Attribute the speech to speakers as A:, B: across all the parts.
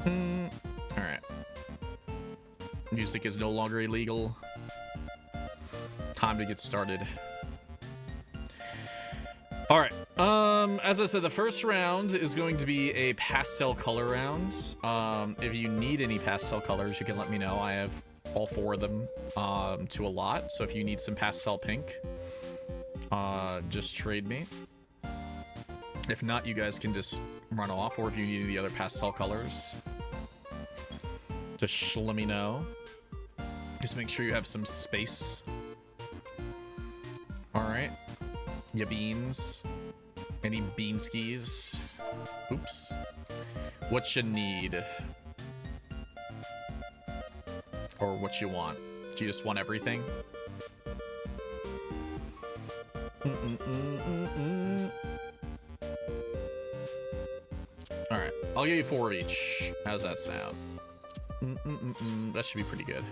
A: Alright. Music is no longer illegal. Time to get started. Alright. As I said, the first round is going to be a pastel color round. If you need any pastel colors, you can let me know. I have all 4 of them to a lot. So if you need some pastel pink, just trade me. If not, you guys can just run off. Or if you need the other pastel colors, just let me know. Just make sure you have some space. Alright. Ya beans. Any bean skis? Oops. What you need? Or what you want? Do you just want everything? Alright, I'll give you 4 of each. How's that sound? That should be pretty good.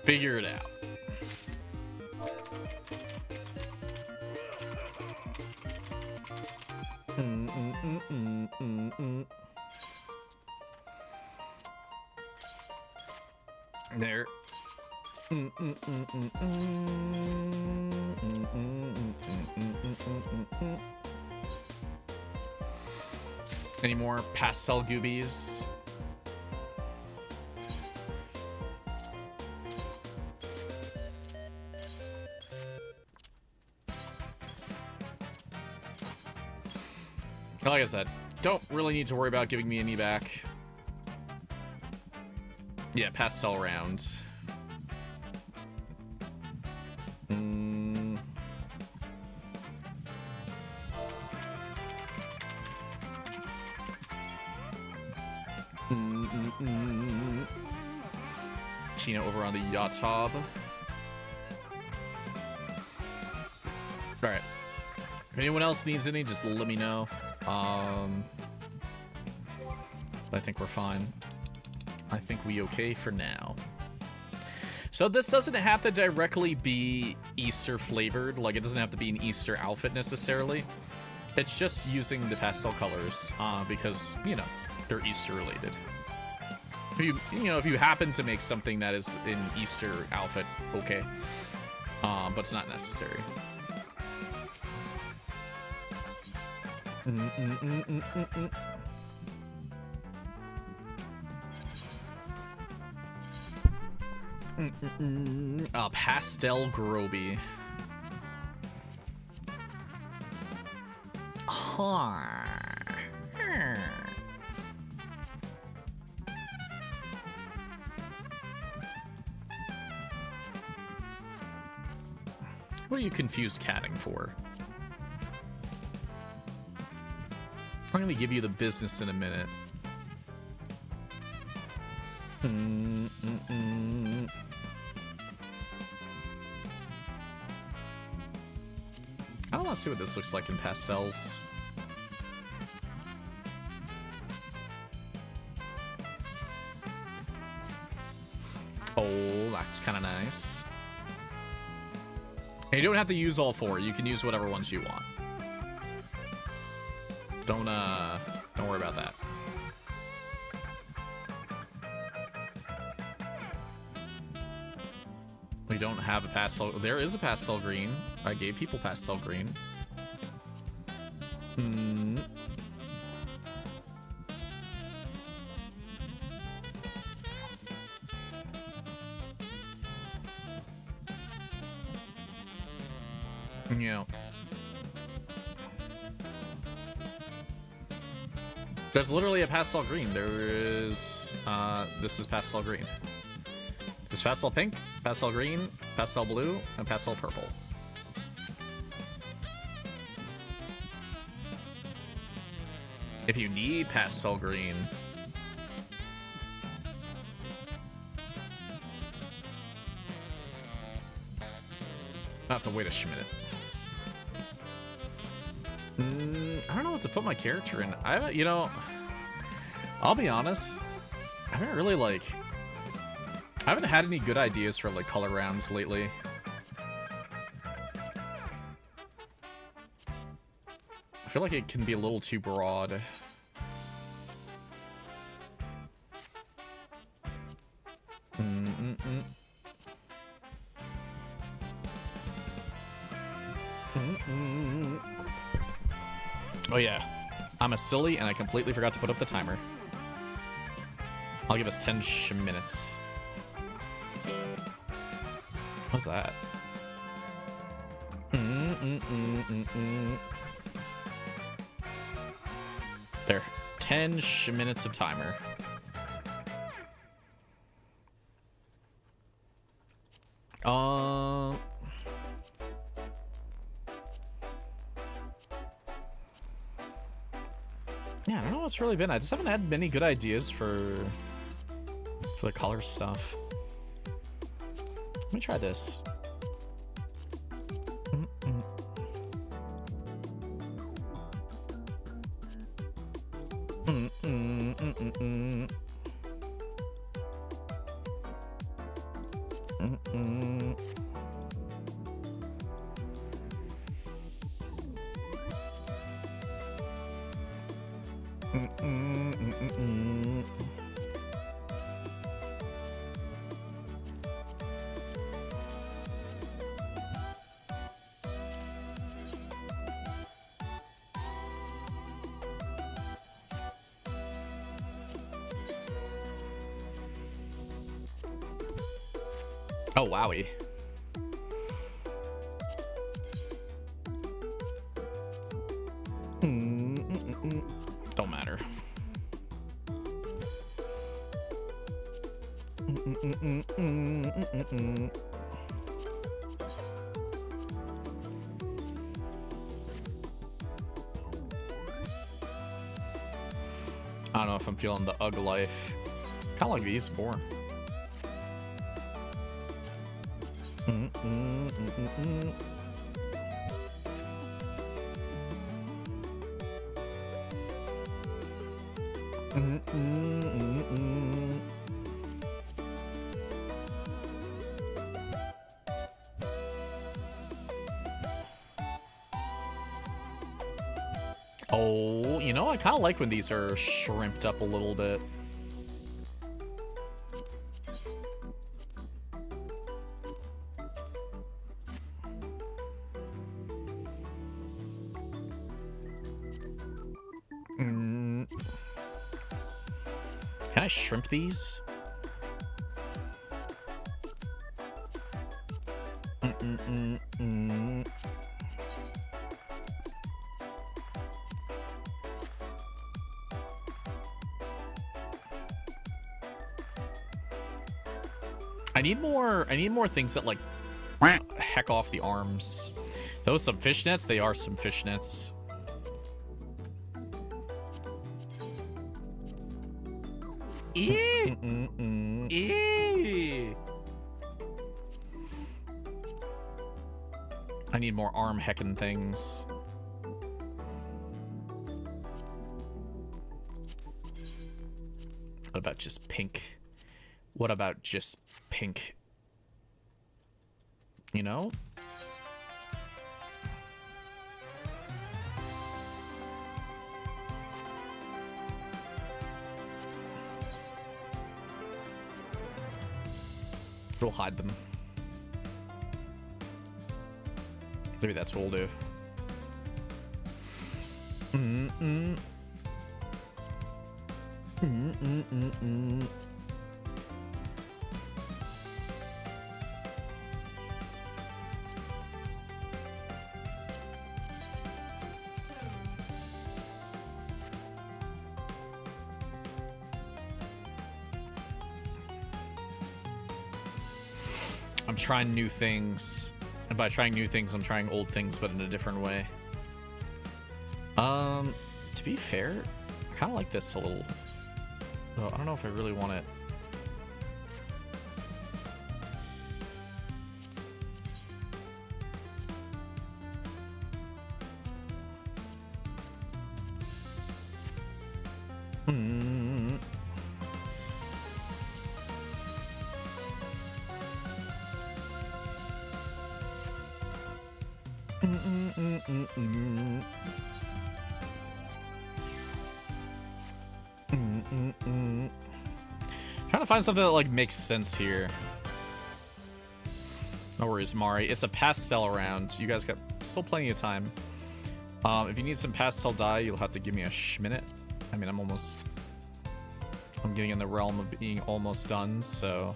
A: Figure it out. There. Any more pastel goobies? Like I said, don't really need to worry about giving me any back. Yeah, pastel round. Tina over on the yacht hob. Alright. If anyone else needs any, just let me know. I think we're fine. I think we okay for now. So this doesn't have to directly be Easter flavored. Like, it doesn't have to be an Easter outfit necessarily. It's just using the pastel colors because, you know, they're Easter related. If you happen to make something that is an Easter outfit, okay. But it's not necessary. Pastel Groby. What are you confused catting for? I'm gonna give you the business in a minute. I want to see what this looks like in pastels. Oh, that's kind of nice. And you don't have to use all 4. You can use whatever ones you want. Don't worry about that. We don't have a pastel. There is a pastel green. I gave people pastel green. Yeah. There's literally a pastel green. There is, this is pastel green. There's pastel pink, pastel green, pastel blue, and pastel purple. If you need pastel green, I'll have to wait a minute. I don't know what to put my character in. You know, I'll be honest, I haven't really, like, I haven't had any good ideas for, like, color rounds lately. I feel like it can be a little too broad. Oh yeah, I'm a silly and I completely forgot to put up the timer. I'll give us 10 minutes. What's that? There, 10 minutes of timer. Yeah, I don't know what's really been. I just haven't had many good ideas for the color stuff. Let me try this. Oh, wowie. Don't matter. I don't know if I'm feeling the UGG life. Kind of like these more. Oh, you know, I kind of like when these are shrimped up a little bit. Can I shrimp these? I need more things that like heck off the arms. Those some fishnets? They are some fishnets. I need more arm heckin' things. What about just pink? What about just pink? You know? We'll hide them. Maybe that's what we'll do. I'm trying new things. And by trying new things, I'm trying old things, but in a different way. To be fair, I kind of like this a little. Well, I don't know if I really want it. Trying to find something that like makes sense here. No worries, Mari. It's a pastel round. You guys got still plenty of time. If you need some pastel dye, you'll have to give me a minute. I mean, I'm getting in the realm of being almost done, so.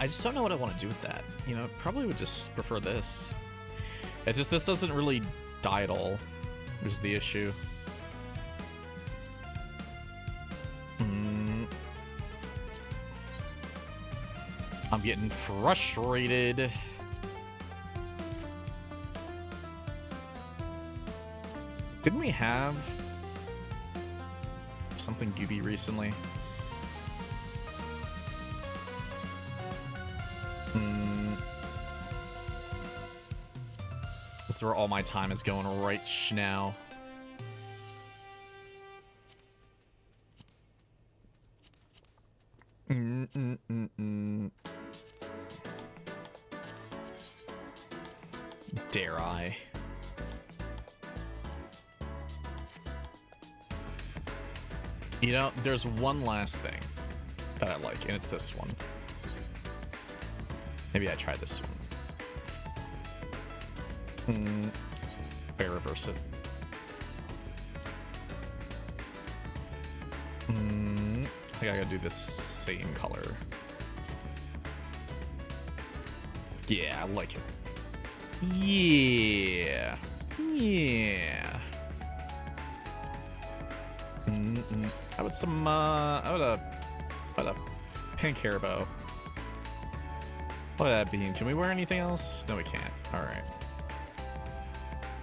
A: I just don't know what I want to do with that. You know, probably would just prefer this. It's just this doesn't really dye at all, which is the issue. I'm getting frustrated. Didn't we have something gooby recently? This is where all my time is going right now. Dare I? You know, there's one last thing that I like, and it's this one. Maybe I try this one. I reverse it. I think I gotta do the same color. Yeah, I like it. Yeah. Yeah. How about some, how about a pink hair bow? What would that be? Can we wear anything else? No, we can't. All right.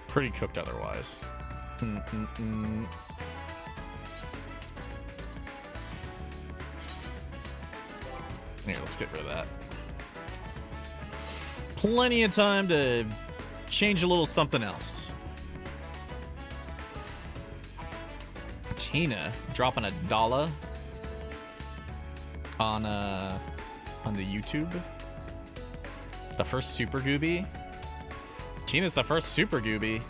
A: Pretty cooked otherwise. Yeah, let's get rid of that. Plenty of time to change a little something else. Tina dropping $1 on the YouTube. The first Super Gooby. Tina's the first Super Gooby.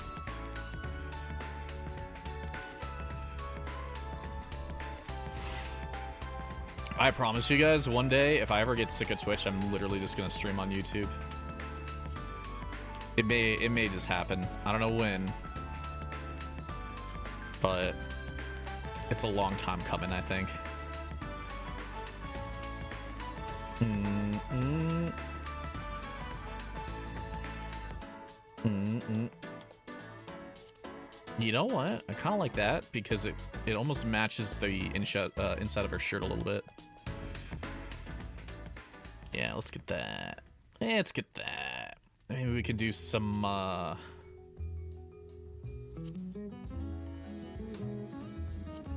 A: I promise you guys, one day, if I ever get sick of Twitch, I'm literally just gonna stream on YouTube. It may just happen. I don't know when. But it's a long time coming, I think. You know what? I kind of like that because it almost matches the inside of her shirt a little bit. Yeah, let's get that. Yeah, let's get that. Maybe we can do some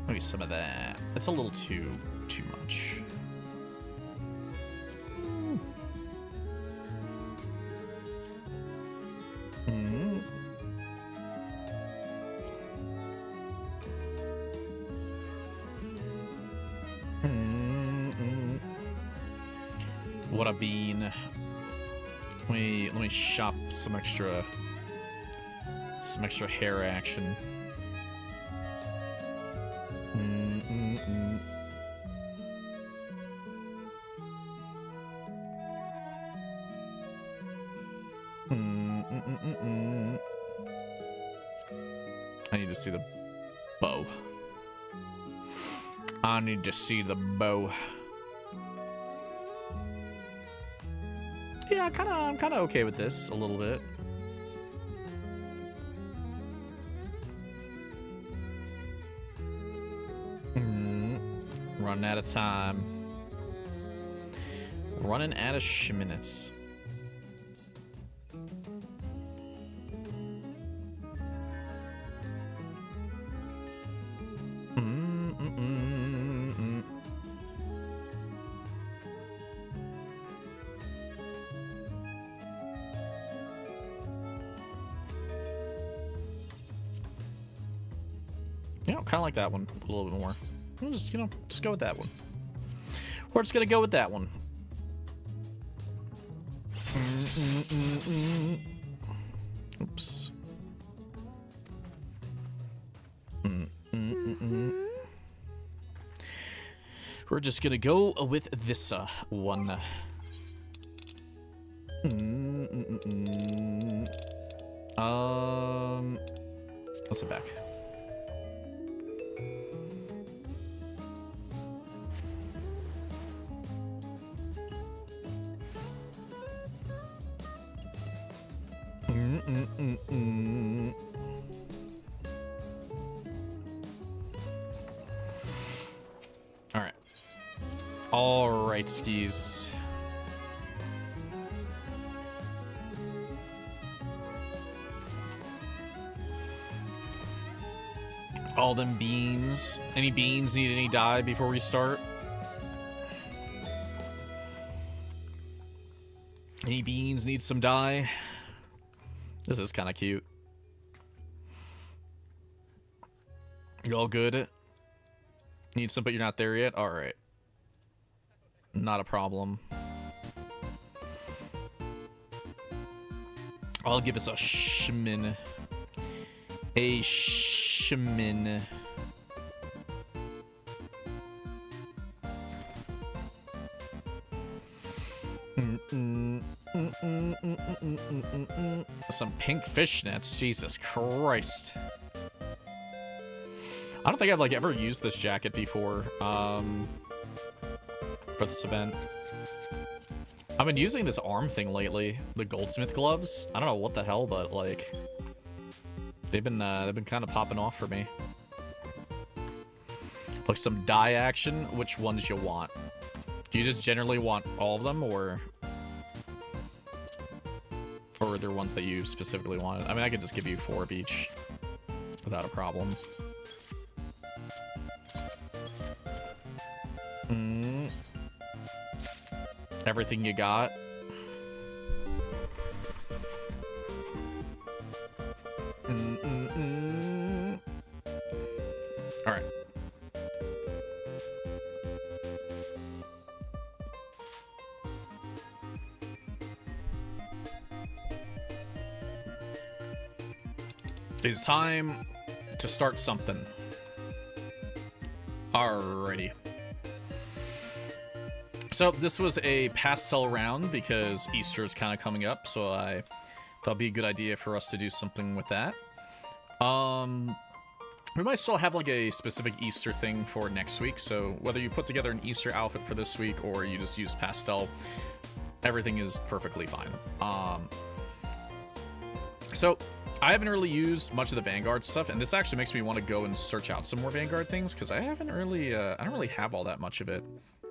A: maybe some of that. It's a little too much. What a bean. Let me shop some extra hair action. I need to see the bow. I need to see the bow. Yeah, I'm kind of okay with this a little bit. Running out of time. Running out of minutes. You know, kind of like that one a little bit more. We'll just, you know, just go with that one. We're just gonna go with that one. Oops. We're just gonna go with this one. What's it back? All right, skis. All them beans. Any beans need any dye before we start? Any beans need some dye? This is kind of cute. You all good? Need some, but you're not there yet? All right. Not a problem. I'll give us a shmin. A shmin. Some pink fishnets. Jesus Christ. I don't think I've like ever used this jacket before. For this event. I've been using this arm thing lately, the goldsmith gloves. I don't know what the hell, but like they've been kind of popping off for me. Like some dye action. Which ones you want? Do you just generally want all of them, or are there ones that you specifically wanted? I mean, I could just give you 4 of each without a problem. Everything you got. All right. It's time to start something. Alrighty. So this was a pastel round because Easter is kind of coming up, so I thought it'd be a good idea for us to do something with that. We might still have like a specific Easter thing for next week, so whether you put together an Easter outfit for this week or you just use pastel, everything is perfectly fine. So I haven't really used much of the Vanguard stuff, and this actually makes me want to go and search out some more Vanguard things because I haven't really, I don't really have all that much of it,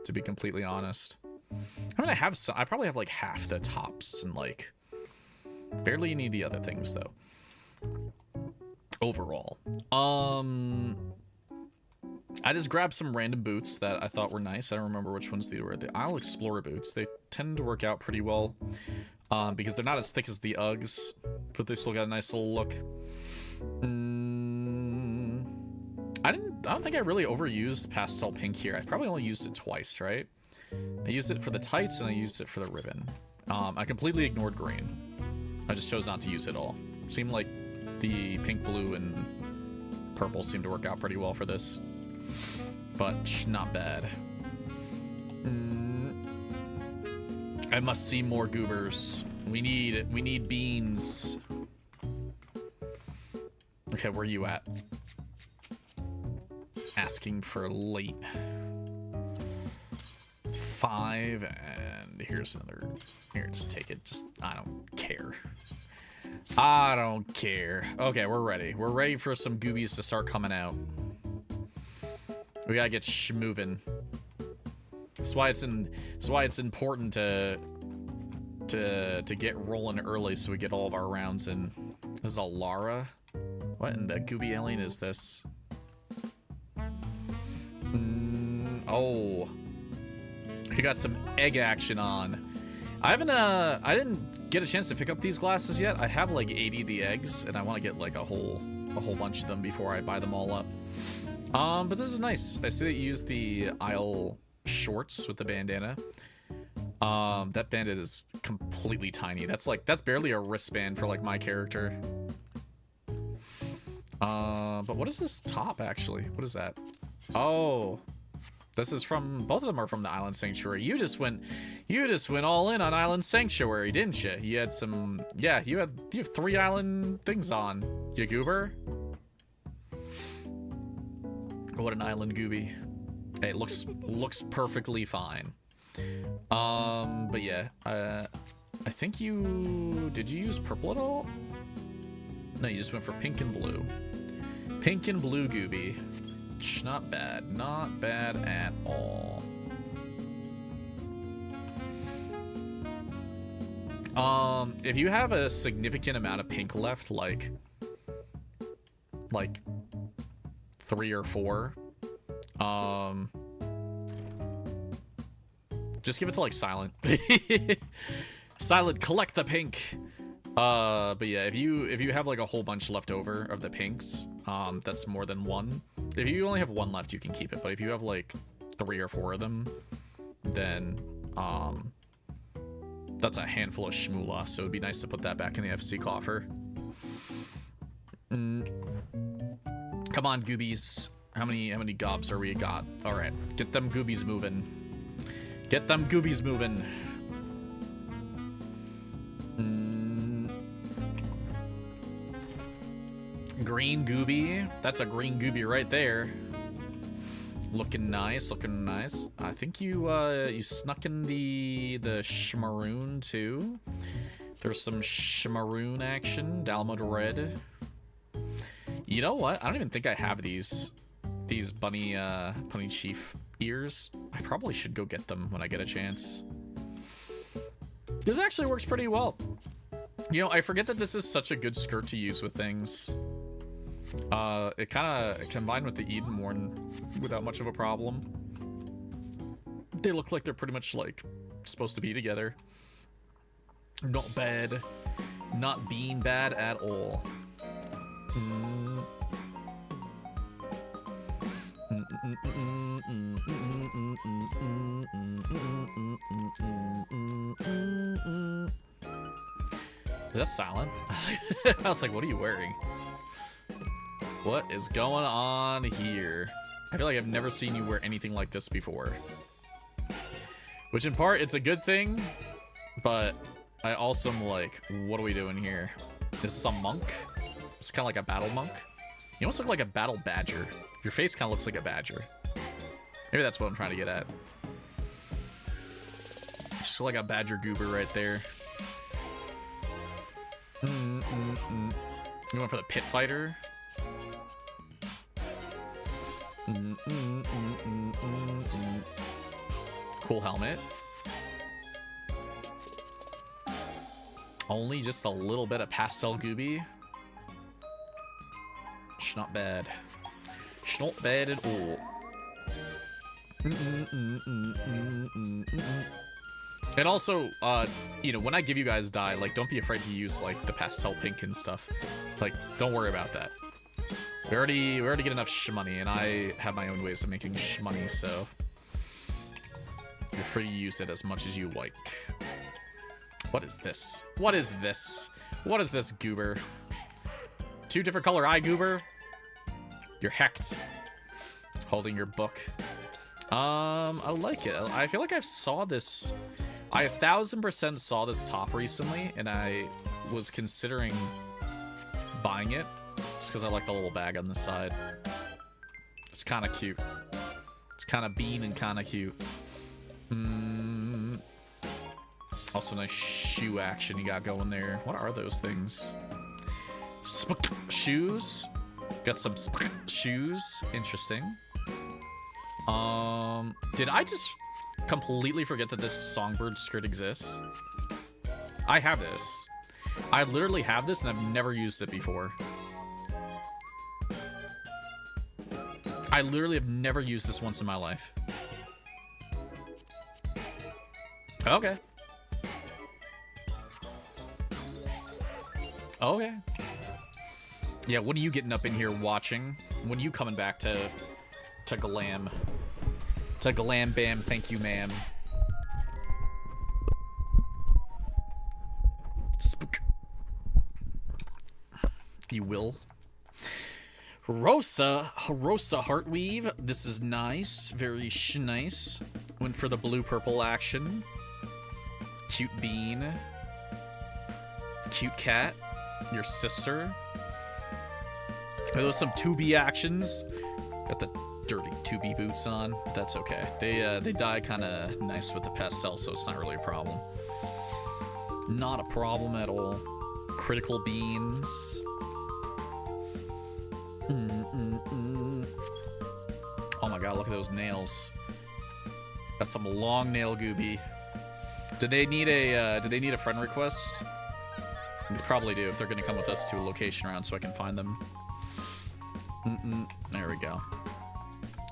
A: to be completely honest. I mean, I have some, I probably have like half the tops and like barely any of the other things though. Overall, I just grabbed some random boots that I thought were nice. I don't remember which ones they were. The Isle Explorer boots. They tend to work out pretty well because they're not as thick as the Uggs, but they still got a nice little look. I don't think I really overused pastel pink here. I probably only used it twice, right? I used it for the tights and I used it for the ribbon. I completely ignored green. I just chose not to use it all. Seemed like the pink, blue, and purple seemed to work out pretty well for this, but not bad. I must see more goobers. We need beans. Okay, where are you at? Asking for late. 5, and here's another. Here, just take it. Just, I don't care. I don't care. Okay, we're ready. We're ready for some goobies to start coming out. We gotta get moving. That's why it's important to get rolling early so we get all of our rounds in. This is a Lara. What in the gooby alien is this? Oh, we got some egg action on. I didn't get a chance to pick up these glasses yet. I have like 80 of the eggs, and I want to get like a whole a whole bunch of them before I buy them all up. But this is nice. I see that you use the aisle shorts with the bandana. That bandit is completely tiny. That's barely a wristband for like my character. But what is this top actually? What is that? Oh, this is from, both of them are from the Island Sanctuary. You just went all in on Island Sanctuary, didn't you? You had some, yeah, you have 3 island things on, you goober. What an island gooby. Hey, it looks perfectly fine. But yeah, I think did you use purple at all? No, you just went for pink and blue. Pink and blue gooby. Not bad. Not bad at all. If you have a significant amount of pink left, like 3 or 4, just give it to like Silent. Silent, collect the pink. But yeah, if you have like a whole bunch left over of the pinks, that's more than 1. If you only have 1 left, you can keep it. But if you have like 3 or 4 of them, then that's a handful of shmoolah. So it'd be nice to put that back in the FC coffer. Come on, goobies. How many gobs are we got? All right, get them goobies moving. Get them goobies moving. Green gooby. That's a green gooby right there. Looking nice, looking nice. I think you snuck in the shmaroon too. There's some shmaroon action. Dalmud red. You know what? I don't even think I have these bunny chief ears. I probably should go get them when I get a chance. This actually works pretty well. You know, I forget that this is such a good skirt to use with things. It kind of combined with the Edenborn without much of a problem. They look like they're pretty much like supposed to be together. Not bad. Not being bad at all. Is that Silent? I was like, what are you wearing? What is going on here? I feel like I've never seen you wear anything like this before. Which in part, it's a good thing, but I also am like, what are we doing here? Is this a monk? It's kind of like a battle monk. You almost look like a battle badger. Your face kind of looks like a badger. Maybe that's what I'm trying to get at. Just like a badger goober right there. You went for the pit fighter? Cool helmet. Only just a little bit of pastel gooby. It's not bad. It's not bad at all. And also, you know, when I give you guys dye, like, don't be afraid to use, like, the pastel pink and stuff. Like, don't worry about that. We already get enough shmoney, and I have my own ways of making shmoney, so you're free to use it as much as you like. What is this? What is this? What is this, goober? 2 different color eye, goober? You're hecked. Holding your book. I like it. I feel like I saw this. I 1000% saw this top recently, and I was considering buying it just because I like the little bag on the side. It's kind of cute. It's kind of bean and kind of cute. Also, nice shoe action you got going there. What are those things? Shoes. Got some shoes. Interesting. Did I just completely forget that this songbird skirt exists? I have this. I literally have this and I've never used it before. I literally have never used this once in my life. Okay. Okay. Yeah, when are you getting up in here watching? When are you coming back to Glam? To Glam Bam, thank you, ma'am. Spook. You will. Rosa Heartweave. This is nice. Very nice. Went for the blue-purple action. Cute bean. Cute cat. Your sister. Those some 2B actions. Got the dirty 2B boots on. But that's okay. They die kind of nice with the pastel, so it's not really a problem. Not a problem at all. Critical beans. Oh my god, look at those nails. That's some long nail gooby. Do they need a friend request? They probably do if they're gonna come with us to a location round so I can find them. There we go.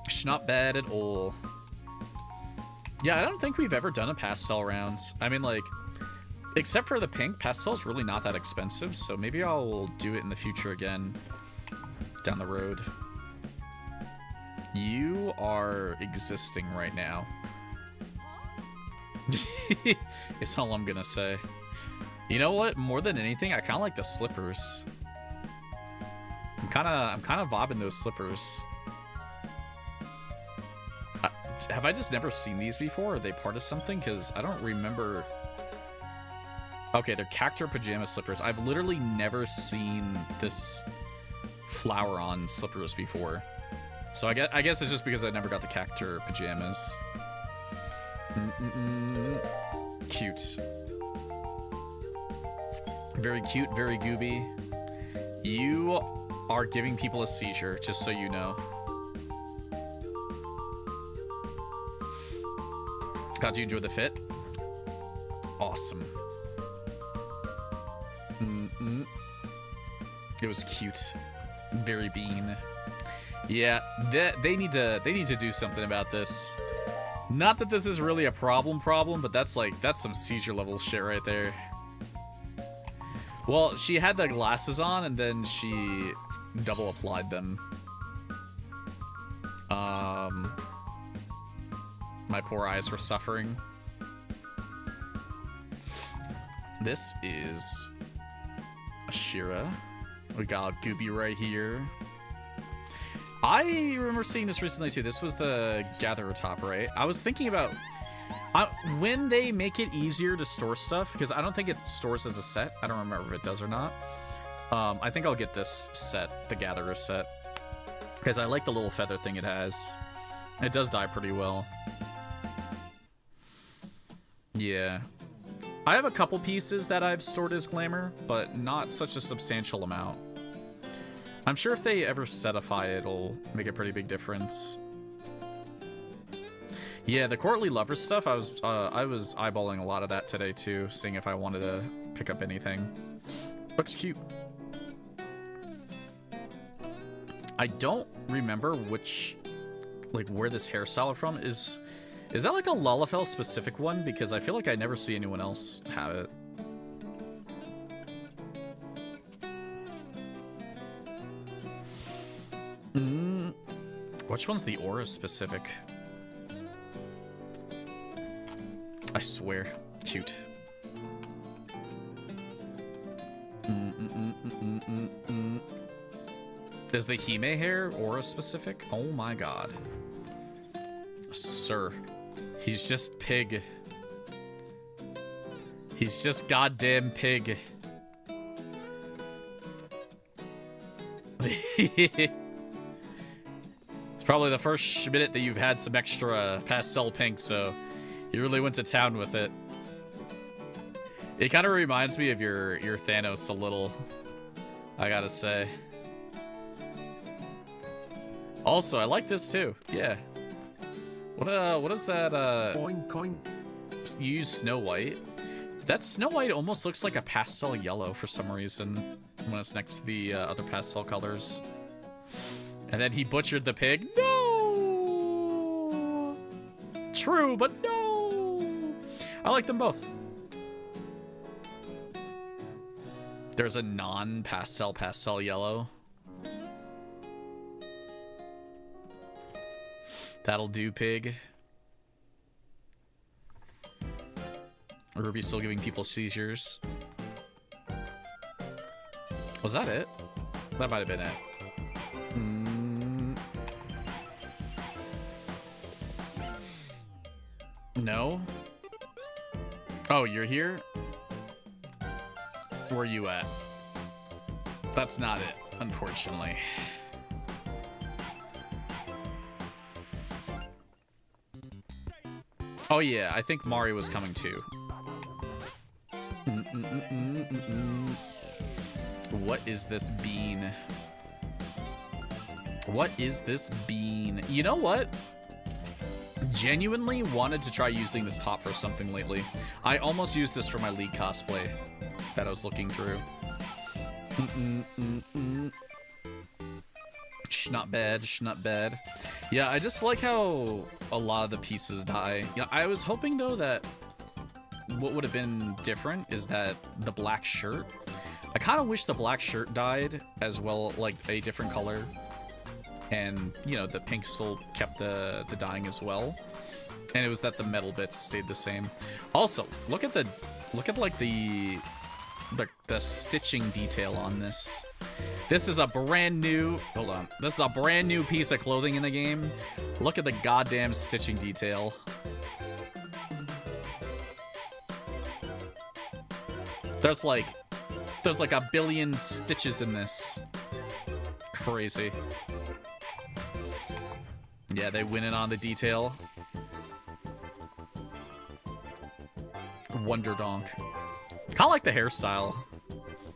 A: It's not bad at all. Yeah, I don't think we've ever done a pastel round. I mean, like, except for the pink, pastel's really not that expensive, so maybe I'll do it in the future again. Down the road. You are existing right now. It's all I'm gonna say. You know what? More than anything, I kind of like the slippers. I'm kind of vibing those slippers. Have I just never seen these before? Are they part of something? Because I don't remember. Okay, they're cactus pajama slippers. I've literally never seen this flower on slippers before. So I guess it's just because I never got the cactus pajamas. Cute. Very cute, very gooby. You are giving people a seizure, just so you know. How'd you enjoy the fit? Awesome. It was cute. Very bean. Yeah, they need to do something about this. Not that this is really a problem, but that's some seizure level shit right there. Well, she had the glasses on and then she double applied them. My poor eyes were suffering. This is Ashira. We got Gooby right here. I remember seeing this recently too. This was the Gatherer top, right? I was thinking about when they make it easier to store stuff, because I don't think it stores as a set. I don't remember if it does or not. I think I'll get this set, the Gatherer set, because I like the little feather thing it has. It does die pretty well. Yeah. I have a couple pieces that I've stored as Glamour, but not such a substantial amount. I'm sure if they ever setify it, it'll make a pretty big difference. Yeah, the courtly lovers stuff, I was eyeballing a lot of that today too, seeing if I wanted to pick up anything. Looks cute. I don't remember where this hairstyle is from. Is that like a Lalafell specific one? Because I feel like I never see anyone else have it. Which one's the Aura specific? I swear. Cute. Is the Hime hair Aura specific? Oh my god. Sir. He's just pig. He's just goddamn pig. It's probably the first minute that you've had some extra pastel pink, so you really went to town with it. It kind of reminds me of your Thanos a little, I gotta say. Also, I like this too. Yeah. What is that?
B: Coin, coin.
A: You use Snow White. That Snow White almost looks like a pastel yellow for some reason when it's next to the other pastel colors. And then he butchered the pig. No! True, but no! I like them both. There's a non-pastel yellow. That'll do, pig. Ruby's still giving people seizures. Was that it? That might have been it. No? Oh, you're here? Where are you at? That's not it, unfortunately. Oh yeah, I think Mari was coming too. What is this bean? What is this bean? You know what? Genuinely wanted to try using this top for something lately. I almost used this for my League cosplay that I was looking through. Not bad, not bad. Yeah, I just like how a lot of the pieces die. Yeah, I was hoping though that what would have been different is that the black shirt. I kind of wish the black shirt died as well, like a different color. And, you know, the pink still kept the dyeing as well. And it was that the metal bits stayed the same. Also, look at like the stitching detail on this. This is a brand new, hold on. This is a brand new piece of clothing in the game. Look at the goddamn stitching detail. There's like a billion stitches in this. Crazy. Yeah, they win it on the detail. Wonder Donk. Kind of like the hairstyle.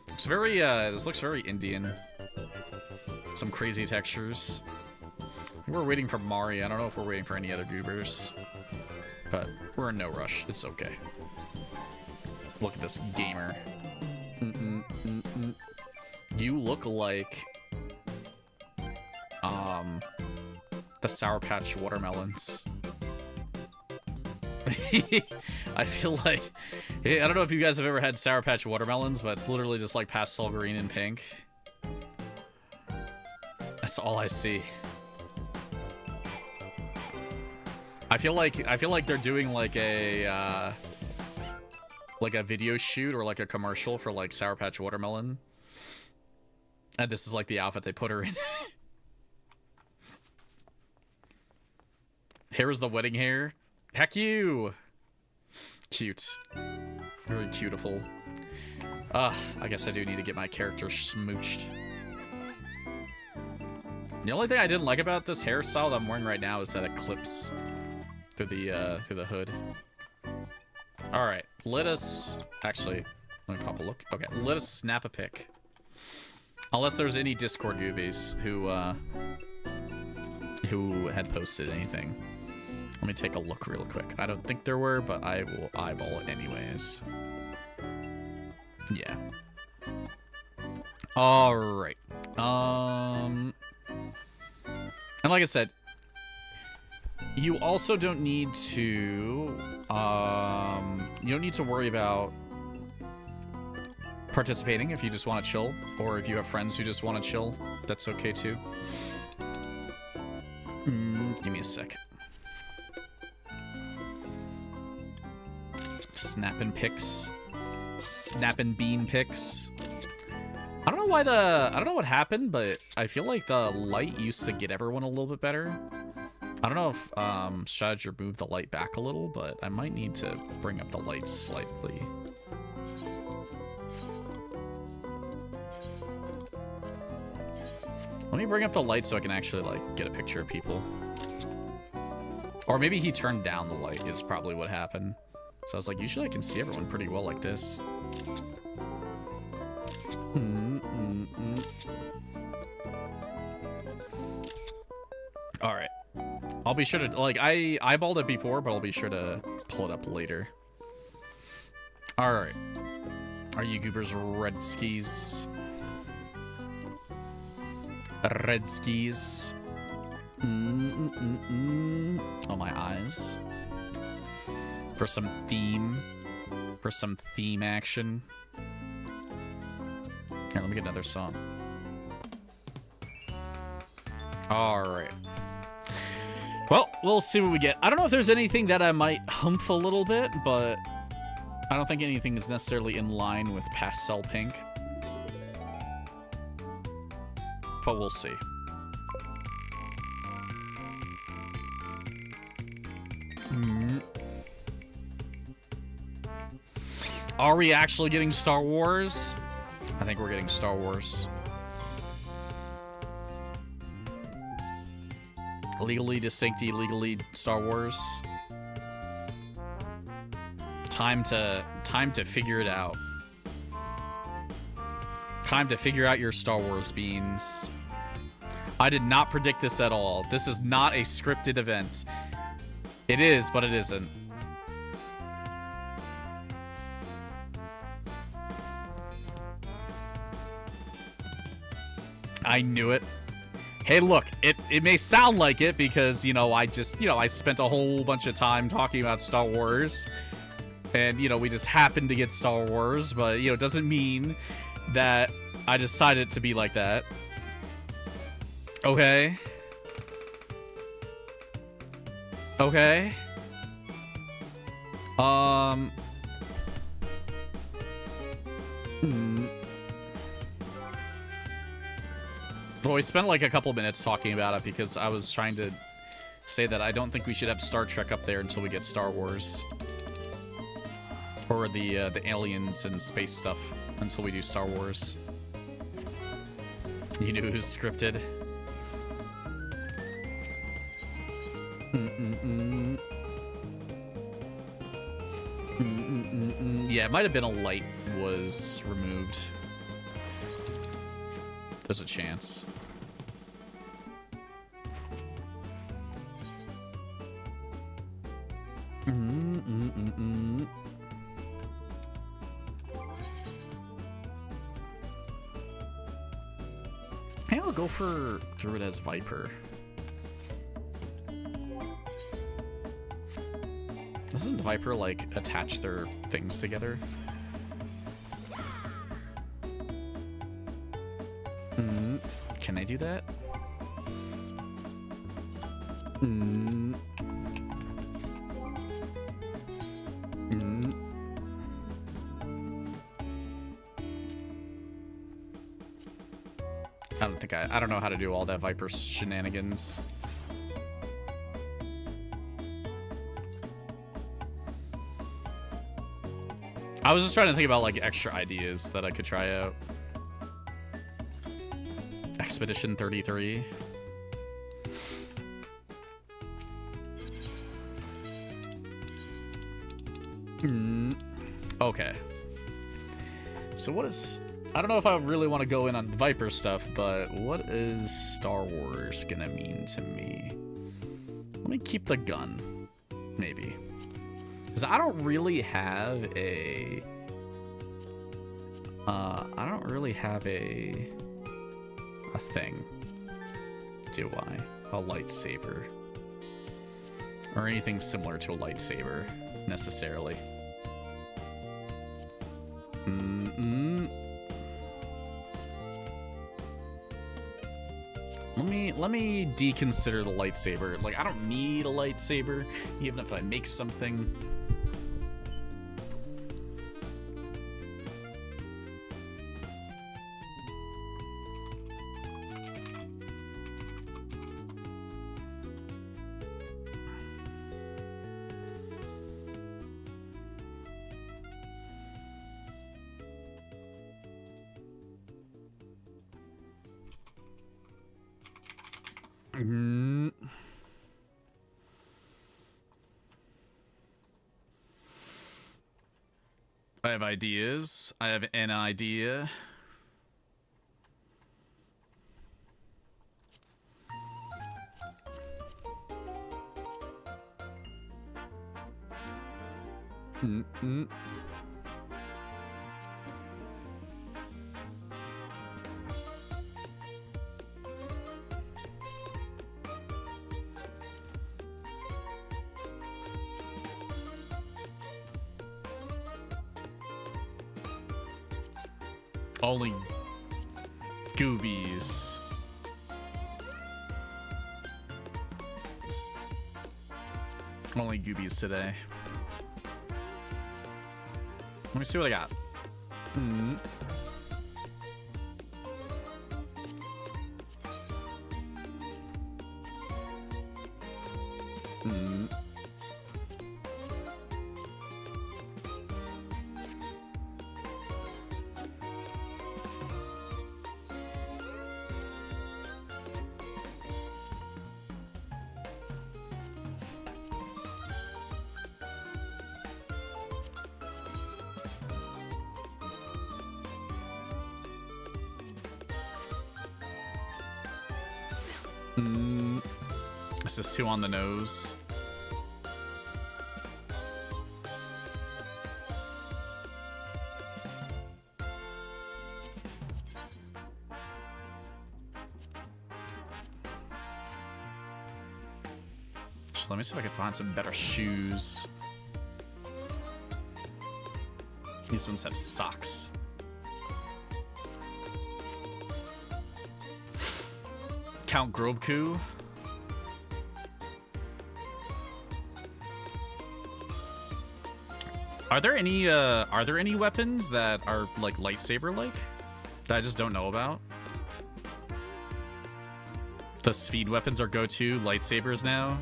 A: It's very, this looks very Indian. Some crazy textures. We're waiting for Mari. I don't know if we're waiting for any other goobers. But we're in no rush. It's okay. Look at this gamer. You look like... the Sour Patch watermelons. I feel like... I don't know if you guys have ever had Sour Patch watermelons, but it's literally just like pastel green and pink. That's all I see. I feel like they're doing like a video shoot or like a commercial for like Sour Patch watermelon. And this is like the outfit they put her in. Here is the wedding hair. Heck you! Cute. Very beautiful. I guess I do need to get my character smooched. The only thing I didn't like about this hairstyle that I'm wearing right now is that it clips through the hood. Alright, let us... Actually, let me pop a look. Okay, let us snap a pic. Unless there's any Discord goobies who had posted anything. Let me take a look real quick. I don't think there were, but I will eyeball it anyways. Yeah. Alright. And like I said, you also don't need to... you don't need to worry about participating if you just want to chill. Or if you have friends who just want to chill, that's okay too. Give me a sec. Snapping pics. Snapping bean pics. I don't know what happened, but I feel like the light used to get everyone a little bit better. I don't know if Strateger moved the light back a little, but I might need to bring up the lights slightly. Let me bring up the light so I can actually like get a picture of people. Or maybe he turned down the light is probably what happened. So I was like, usually I can see everyone pretty well like this. Alright. I'll be sure to, like, I eyeballed it before, but I'll be sure to pull it up later. Alright. Are you goobers red skis? Red skis. Oh, my eyes. For some theme action. Here, let me get another song. Alright. Well, we'll see what we get. I don't know if there's anything that I might humph a little bit, but I don't think anything is necessarily in line with pastel pink. But we'll see. Are we actually getting Star Wars? I think we're getting Star Wars. Legally distinct, illegally Star Wars. Time to figure it out. Time to figure out your Star Wars beans. I did not predict this at all. This is not a scripted event. It is, but it isn't. I knew it. Hey, look, it may sound like it because, you know, I spent a whole bunch of time talking about Star Wars. And, you know, we just happened to get Star Wars, but, you know, it doesn't mean that I decided to be like that. Okay. Okay. Well, we spent like a couple minutes talking about it because I was trying to say that I don't think we should have Star Trek up there until we get Star Wars. Or the aliens and space stuff until we do Star Wars. You knew it was scripted. Yeah, it might have been a light was removed. There's a chance. Hey, I'll go for through it as Viper. Doesn't Viper, like, attach their things together? Can I do that? I don't know how to do all that Viper shenanigans. I was just trying to think about like extra ideas that I could try out. Expedition 33. Okay. So what is... I don't know if I really want to go in on Viper stuff, but what is Star Wars gonna mean to me? Let me keep the gun, maybe. Because I don't really have a... I don't really have a thing, do I? A lightsaber. Or anything similar to a lightsaber, necessarily. Let me deconsider the lightsaber. Like, I don't need a lightsaber, even if I make something. I have ideas. I have an idea. Only goobies. Only goobies today. Let me see what I got. Mm. Mm. This is too on the nose. So let me see if I can find some better shoes. These ones have socks. Count Grobku. Are there any weapons that are like lightsaber-like that I just don't know about? The speed weapons are go-to lightsabers now.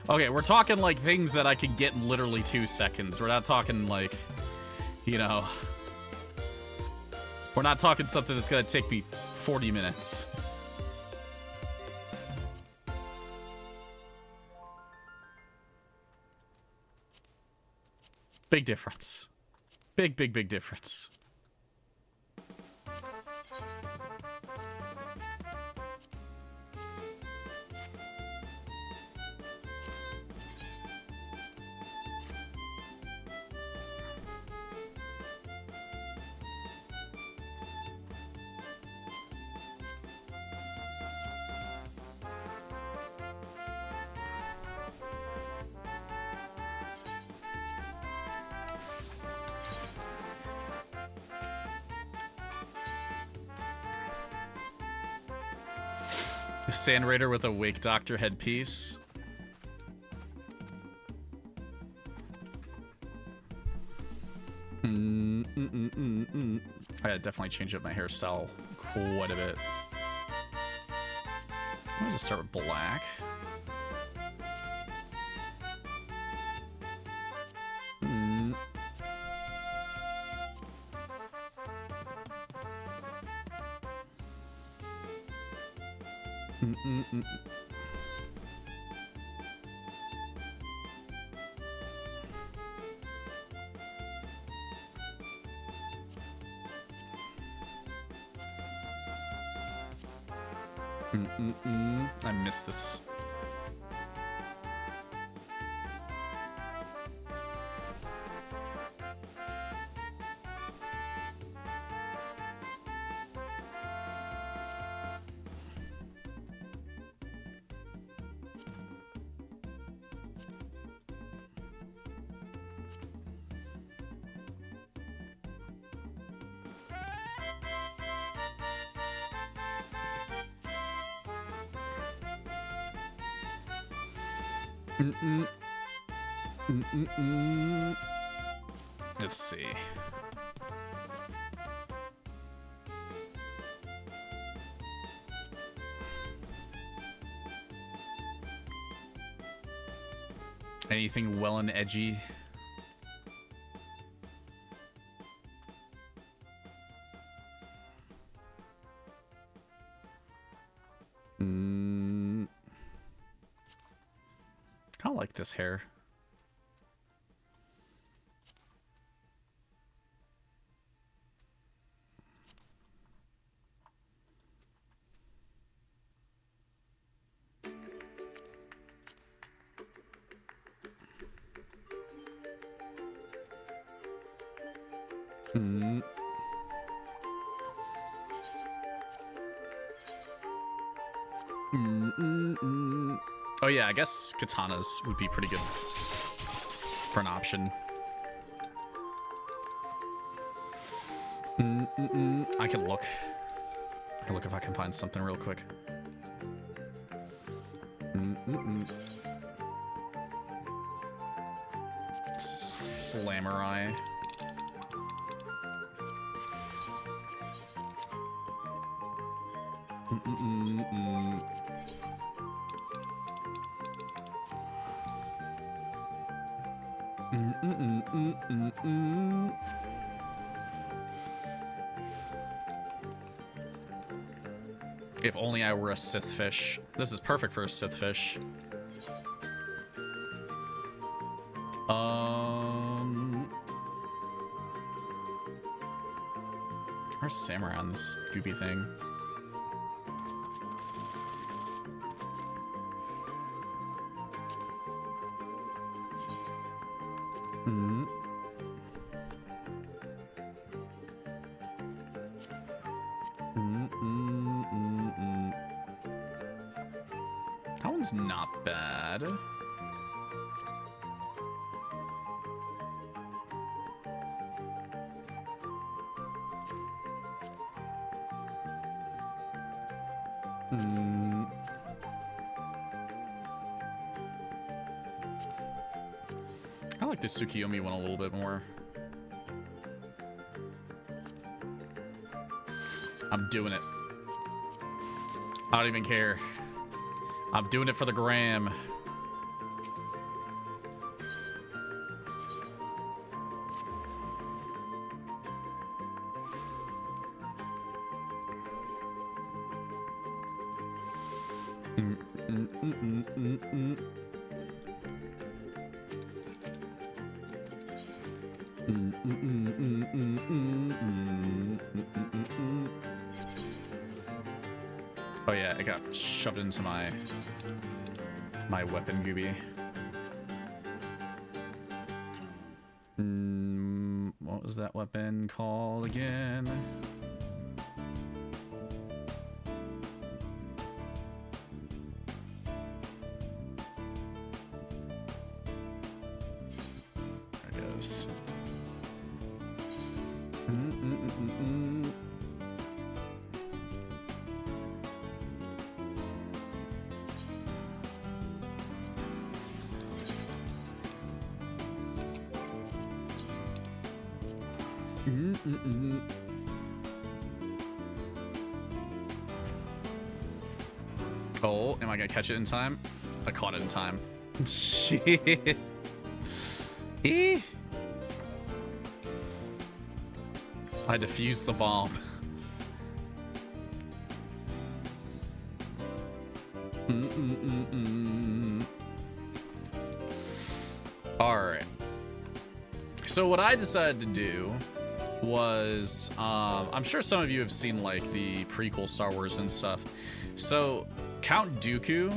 A: Okay, we're talking like things that I could get in literally 2 seconds. We're not talking like, you know, we're not talking something that's gonna take me 40 minutes. Big difference. Big, big, big difference. Sand Raider with a Wake Doctor headpiece. I gotta definitely change up my hairstyle quite a bit. I'm gonna just start with black. I missed this. Let's see. Anything well and edgy? I don't like this hair. Mm. Oh yeah, I guess katanas would be pretty good for an option. I can look. I can look if I can find something real quick. Slamurai. If only I were a Sith fish. This is perfect for a Sith fish. Where's Samurai on this goopy thing? That one's not bad. I like the Tsukiyomi one a little bit more. I'm doing it. I don't even care. I'm doing it for the gram. Oh yeah, it got shoved into my weapon gooby. What was that weapon called again? There it goes. Oh, am I gonna catch it in time? I caught it in time. Shit. I defused the bomb. Alright. So what I decided to do was, I'm sure some of you have seen like the prequel Star Wars and stuff. So Count Dooku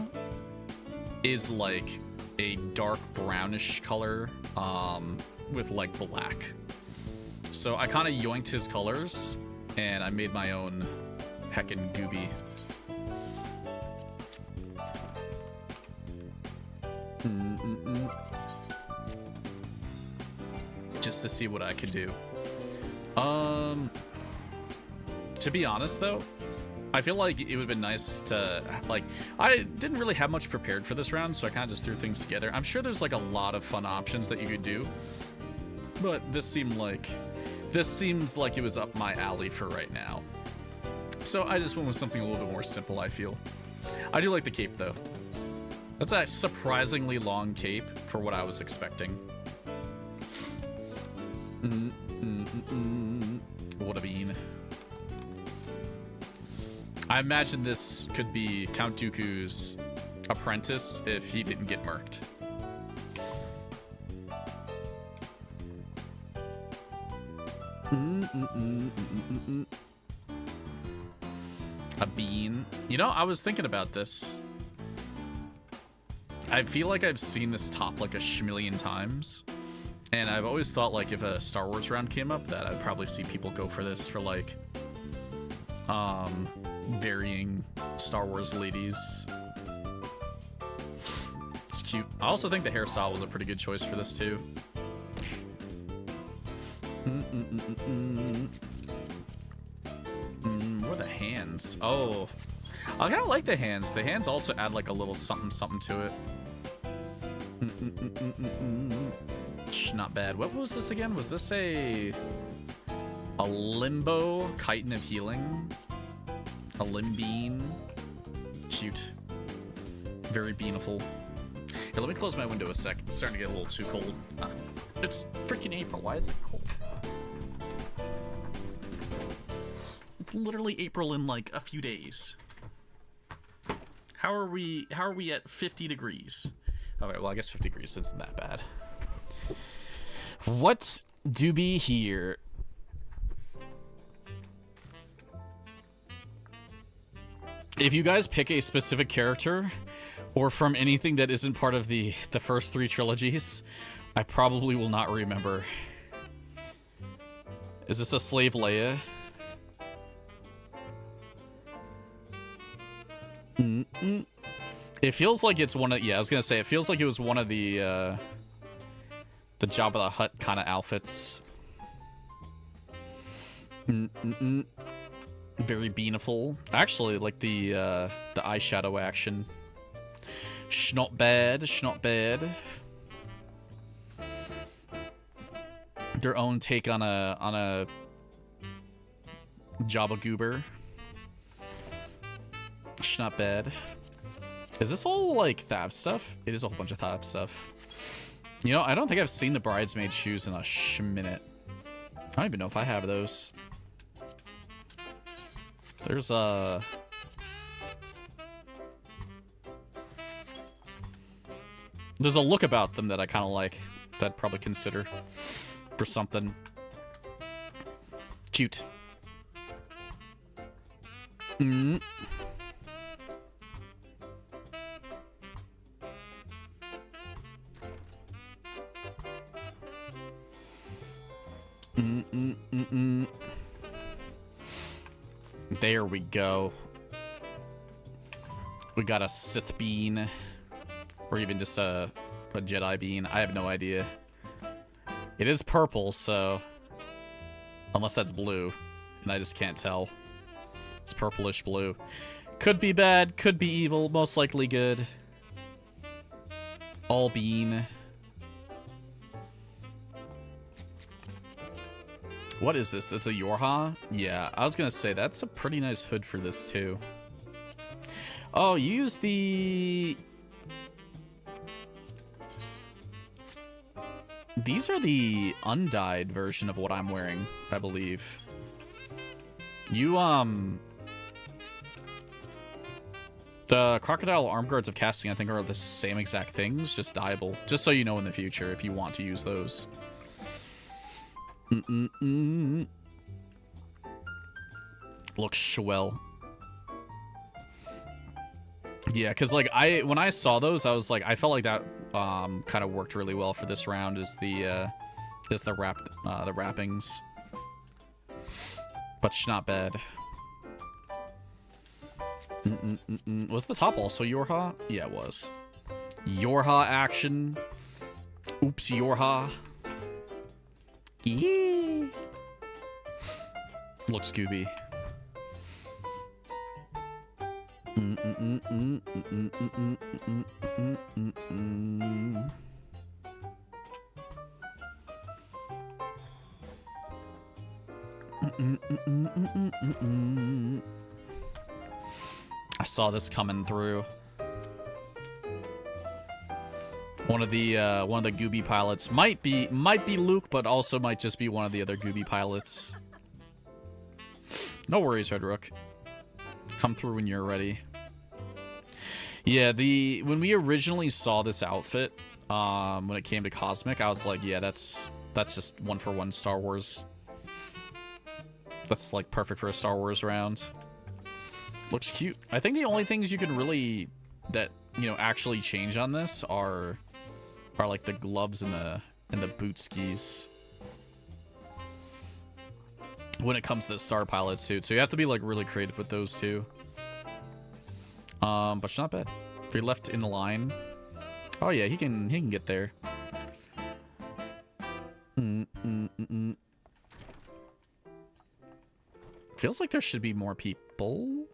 A: is like a dark brownish color with like black. So I kind of yoinked his colors and I made my own heckin' gooby. Just to see what I could do. To be honest though, I feel like it would have been nice to, like, I didn't really have much prepared for this round, so I kind of just threw things together. I'm sure there's like a lot of fun options that you could do, but this seems like it was up my alley for right now. So I just went with something a little bit more simple, I feel. I do like the cape though. That's a surprisingly long cape for what I was expecting. What a bean. I imagine this could be Count Dooku's apprentice if he didn't get murked. A bean. You know, I was thinking about this. I feel like I've seen this top like a schmillion times. And I've always thought, like, if a Star Wars round came up, that I'd probably see people go for this for, like, varying Star Wars ladies. It's cute. I also think the hairstyle was a pretty good choice for this, too. What are the hands? Oh, I kind of like the hands. The hands also add, like, a little something to it. Not bad. What was this again? Was this a limbo chitin of healing? A limbine? Cute. Very beaniful. Here, let me close my window a sec. It's starting to get a little too cold. It's freaking April. Why is it cold? It's literally April in like a few days. How are we at 50 degrees? Okay, well, I guess 50 degrees isn't that bad. What do be here? If you guys pick a specific character, or from anything that isn't part of the first 3 trilogies, I probably will not remember. Is this a Slave Leia? It feels like it's one of, yeah, I was gonna say, it feels like it was one of the Jabba the Hutt kind of outfits. Very beaniful. Actually, like the eyeshadow action. Not bad, not bad. Their own take on a Jabba Goober. Not bad. Is this all like Thab stuff? It is a whole bunch of Thab stuff. You know, I don't think I've seen the bridesmaid shoes in a minute. I don't even know if I have those. There's a look about them that I kind of like, that I'd probably consider for something. Cute. There we go. We got a Sith bean. Or even just a Jedi bean. I have no idea. It is purple, so... Unless that's blue. And I just can't tell. It's purplish blue. Could be bad, could be evil, most likely good. All bean. What is this? It's a Yorha? Yeah, I was gonna say, that's a pretty nice hood for this, too. Oh, you use the... These are the undyed version of what I'm wearing, I believe. You, the crocodile arm guards of casting, I think, are the same exact things, just dyeable. Just so you know in the future, if you want to use those. Looks swell. Yeah, because like when I saw those, I was like, I felt like that kind of worked really well for this round. Is the wrappings, but not bad. Was the top also Yorha? Yeah, it was. Yorha action. Oops, Yorha. Yeah. Looks Scooby. I saw this coming through. One of the Gooby pilots might be Luke, but also might just be one of the other Gooby pilots. No worries, Red Rook. Come through when you're ready. Yeah, when we originally saw this outfit, when it came to Cosmic, I was like, yeah, that's just one-for-one Star Wars. That's like perfect for a Star Wars round. Looks cute. I think the only things you can really actually change on this are like the gloves and and the boot skis when it comes to the Star Pilot suit. So you have to be like really creative with those two. But it's not bad. If you're left in the line. Oh yeah, he can get there. Feels like there should be more people.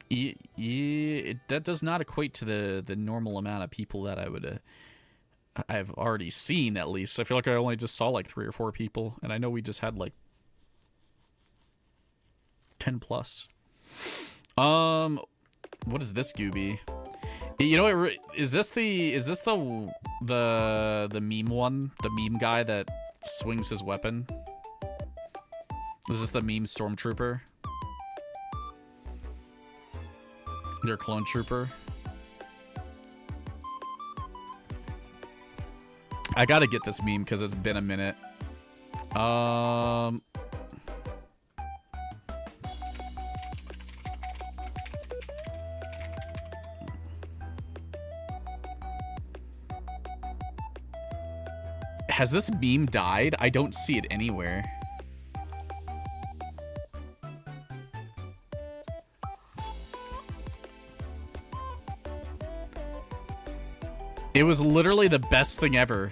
A: Yeah, that does not equate to the normal amount of people that I would I've already seen, at least. I feel like I only just saw like 3 or 4 people, and I know we just had like 10 plus. What is this Gooby? You know, is this the meme one? The meme guy that swings his weapon? Is this the meme stormtrooper? Your clone trooper? I gotta get this meme because it's been a minute. Has this meme died? I don't see it anywhere. It was literally the best thing ever.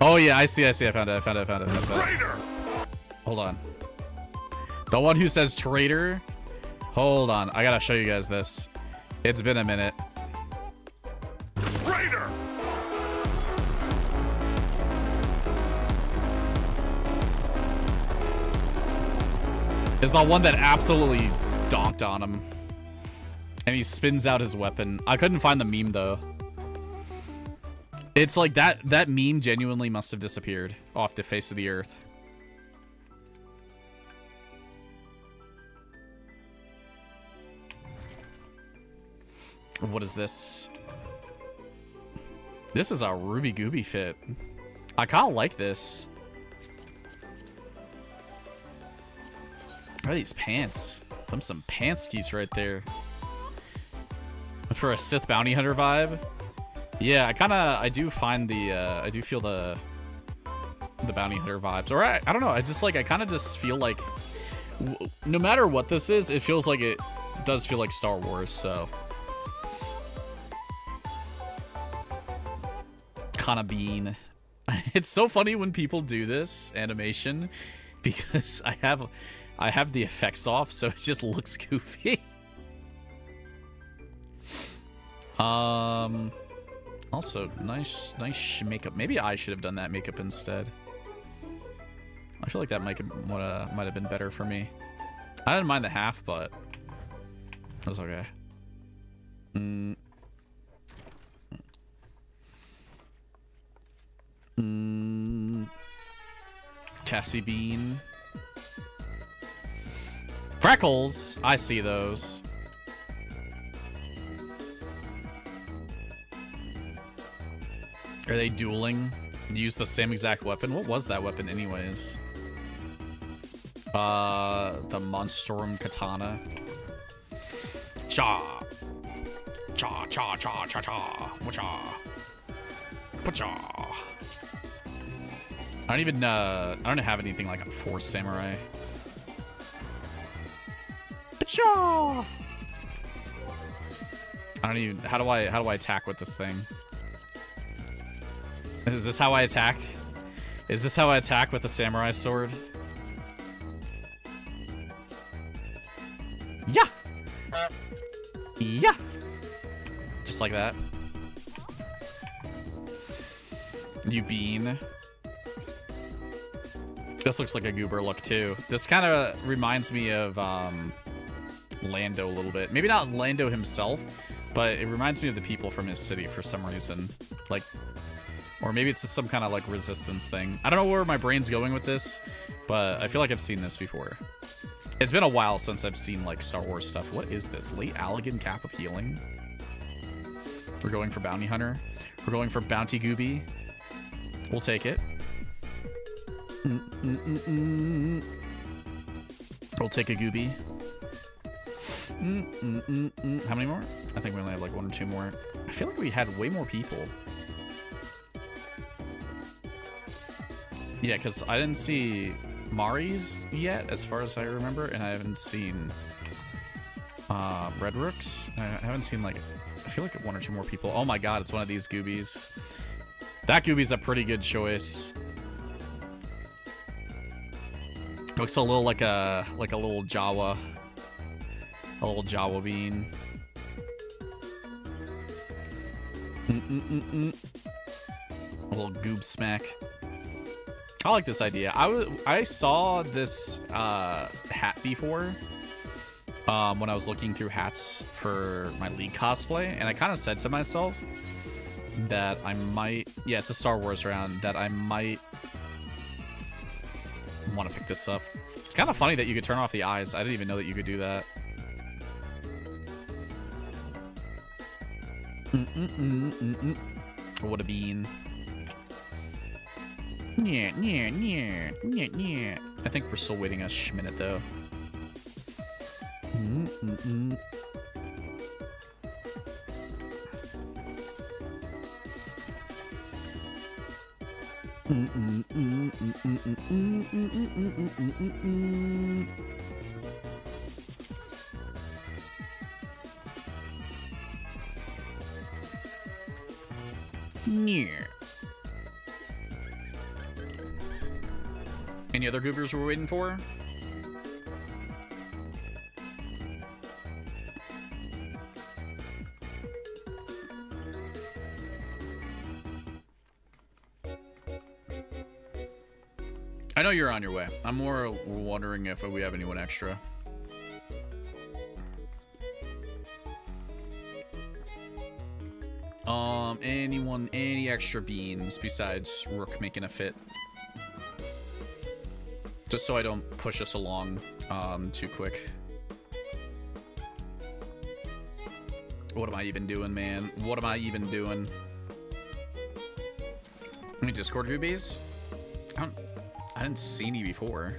A: Oh yeah, I see. I found it. Traitor! Hold on. The one who says traitor? Hold on. I gotta show you guys this. It's been a minute. Traitor! Is the one that absolutely donked on him. And he spins out his weapon. I couldn't find the meme though. It's like that meme genuinely must have disappeared off the face of the earth. What is this? This is a Ruby Gooby fit. I kind of like this. What are these pants? Them some pantskis right there. For a Sith bounty hunter vibe. Yeah, I do find I do feel the bounty hunter vibes. Or I don't know, I kind of just feel like no matter what this is, it feels like it does feel like Star Wars, so. Kind of bean. It's so funny when people do this animation because I have the effects off, so it just looks goofy. Also, nice makeup. Maybe I should have done that makeup instead. I feel like that might have been better for me. I didn't mind the half, but that's okay. Cassie Bean. Freckles! I see those. Are they dueling? Use the same exact weapon? What was that weapon anyways? The Monstrum Katana. Cha! Cha cha cha cha cha. Wacha. Pacha. I don't have anything like a Force Samurai. Pacha! I don't even, how do I attack with this thing? Is this how I attack? Is this how I attack with the samurai sword? Yeah! Yeah! Just like that. You bean. This looks like a goober look too. This kind of reminds me of Lando a little bit. Maybe not Lando himself, but it reminds me of the people from his city for some reason. Like, or maybe it's just some kind of like resistance thing. I don't know where my brain's going with this, but I feel like I've seen this before. It's been a while since I've seen like Star Wars stuff. What is this? Late Allegan Cap of Healing? We're going for Bounty Hunter. We're going for Bounty Gooby. We'll take it. We'll take a Gooby. How many more? I think we only have like 1 or 2 more. I feel like we had way more people. Yeah, because I didn't see Mari's yet, as far as I remember, and I haven't seen Red Rooks. I haven't seen, like, I feel like 1 or 2 more people. Oh my god, it's one of these goobies. That goobie's a pretty good choice. Looks a little like a little Jawa. A little Jawa bean. A little goob smack. I like this idea. I saw this hat before when I was looking through hats for my League cosplay, and I kind of said to myself that I might, yeah, it's a Star Wars round, that I might want to pick this up. It's kind of funny that you could turn off the eyes. I didn't even know that you could do that. What a bean. Yeah. I think we're still waiting a minute though. Any other goobers we're waiting for? I know you're on your way. I'm more wondering if we have anyone extra. Any extra beans besides Rook making a fit? Just so I don't push us along too quick. What am I even doing, man? What am I even doing? Any Discord goobies? I didn't see any before.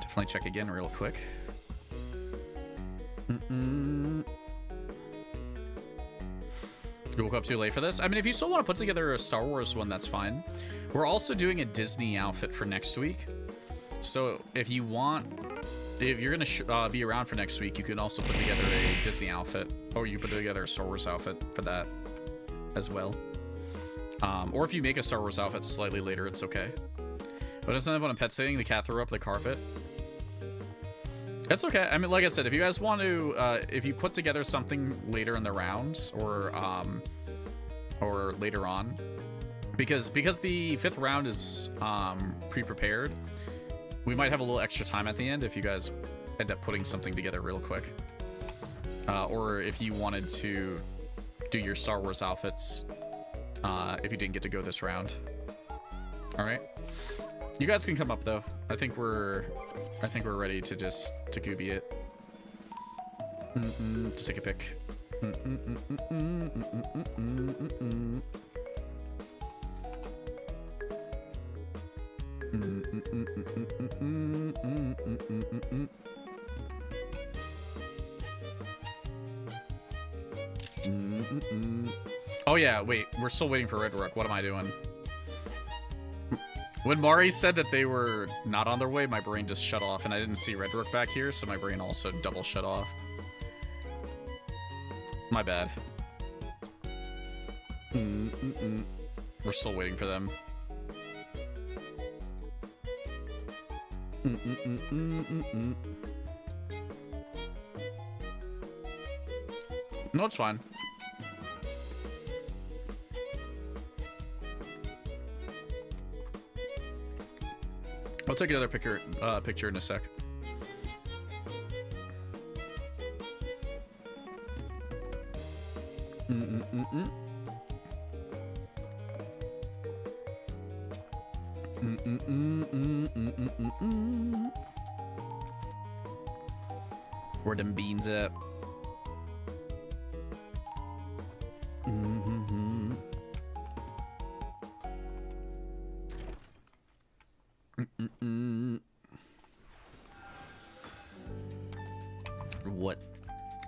A: Definitely check again real quick. You woke up too late for this? I mean, if you still want to put together a Star Wars one, that's fine. We're also doing a Disney outfit for next week. So if you want, if you're going to be around for next week, you can also put together a Disney outfit. Or you put together a Star Wars outfit for that as well. Or if you make a Star Wars outfit slightly later, it's okay. But doesn't have one on pet sitting, the cat threw up the carpet. That's okay. I mean, like I said, if you guys want to, if you put together something later in the round or later on, because the 5th round is pre-prepared, we might have a little extra time at the end if you guys end up putting something together real quick, or if you wanted to do your Star Wars outfits if you didn't get to go this round. All right. You guys can come up though. I think we're ready to just gooby it. Just take a pic. Oh yeah, wait, we're still waiting for Red Rook. What am I doing? When Mari said that they were not on their way, my brain just shut off, and I didn't see Red Rook back here, so my brain also double shut off. My bad. We're still waiting for them. No, it's fine. I'll take another picture in a sec. Where them beans at? What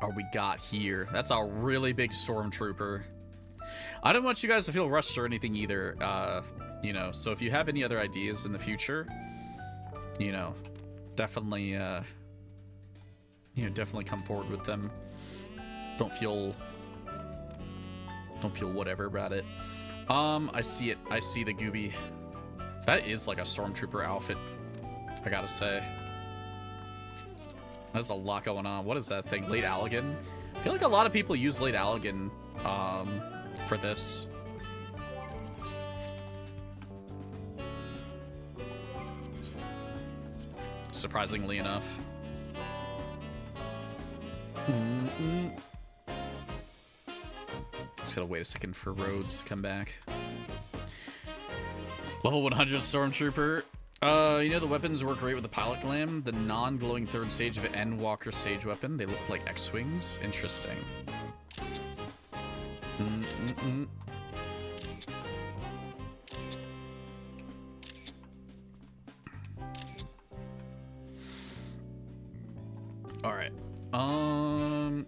A: are we got here? That's a really big stormtrooper. I don't want you guys to feel rushed or anything either. You know, so if you have any other ideas in the future, you know, definitely, definitely come forward with them. Don't feel whatever about it. I see it. I see the Gooby. That is like a stormtrooper outfit, I gotta say. There's a lot going on. What is that thing? Late Allegan? I feel like a lot of people use Late Allegan for this. Surprisingly enough. Just gotta wait a second for Rhodes to come back. Level 100 Stormtrooper. You know the weapons work great with the pilot glam. The non-glowing third stage of Endwalker stage weapon. They look like X-Wings. Interesting. Alright. I'm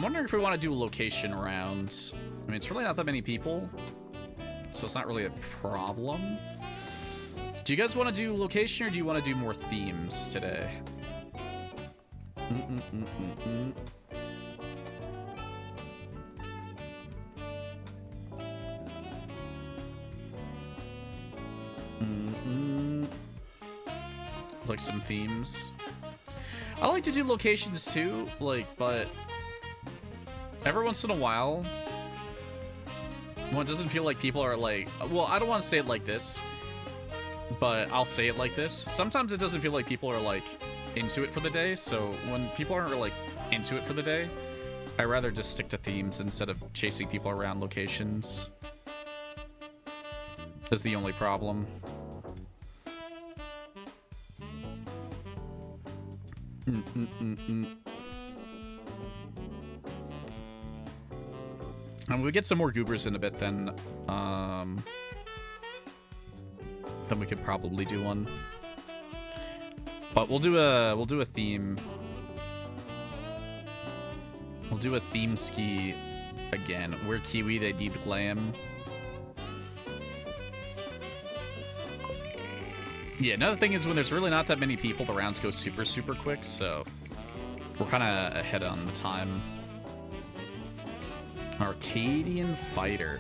A: wondering if we want to do a location round. I mean, it's really not that many people, so it's not really a problem. Do you guys want to do location, or do you want to do more themes today? Like some themes. I like to do locations too, like, but every once in a while, well, it doesn't feel like people are like, well, I don't want to say it like this, but I'll say it like this. Sometimes it doesn't feel like people are like into it for the day, so when people aren't like into it for the day, I rather just stick to themes instead of chasing people around locations. That's the only problem. And we get some more goobers in a bit, then we could probably do one. But we'll do a theme. We'll do a theme ski again. We're Kiwi, they need glam. Yeah, another thing is when there's really not that many people, the rounds go super, super quick, so we're kind of ahead on the time. Arcadian Fighter.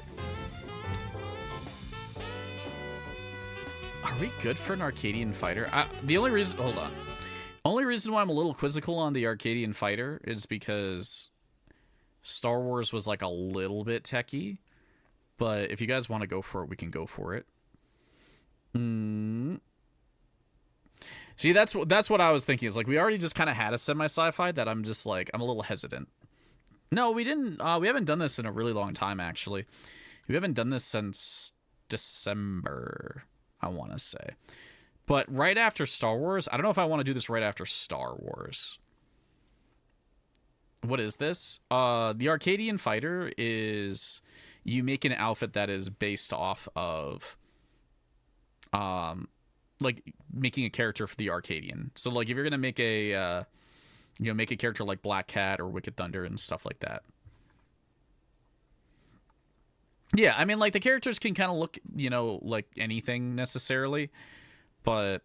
A: Are we good for an Arcadian Fighter? The only reason... Hold on. Only reason why I'm a little quizzical on the Arcadian Fighter is because Star Wars was like a little bit techie. But if you guys want to go for it, we can go for it. See, that's what I was thinking. Is like we already just kind of had a semi-sci-fi that I'm just like, I'm a little hesitant. No, we didn't. We haven't done this in a really long time, actually. We haven't done this since December, I want to say. But right after Star Wars, I don't know if I want to do this right after Star Wars. What is this? The Arcadian Fighter is you make an outfit that is based off of like making a character for the Arcadian. So like if you're gonna make a make a character like Black Cat or Wicked Thunder and stuff like that. Yeah, I mean like the characters can kind of look, like anything necessarily, but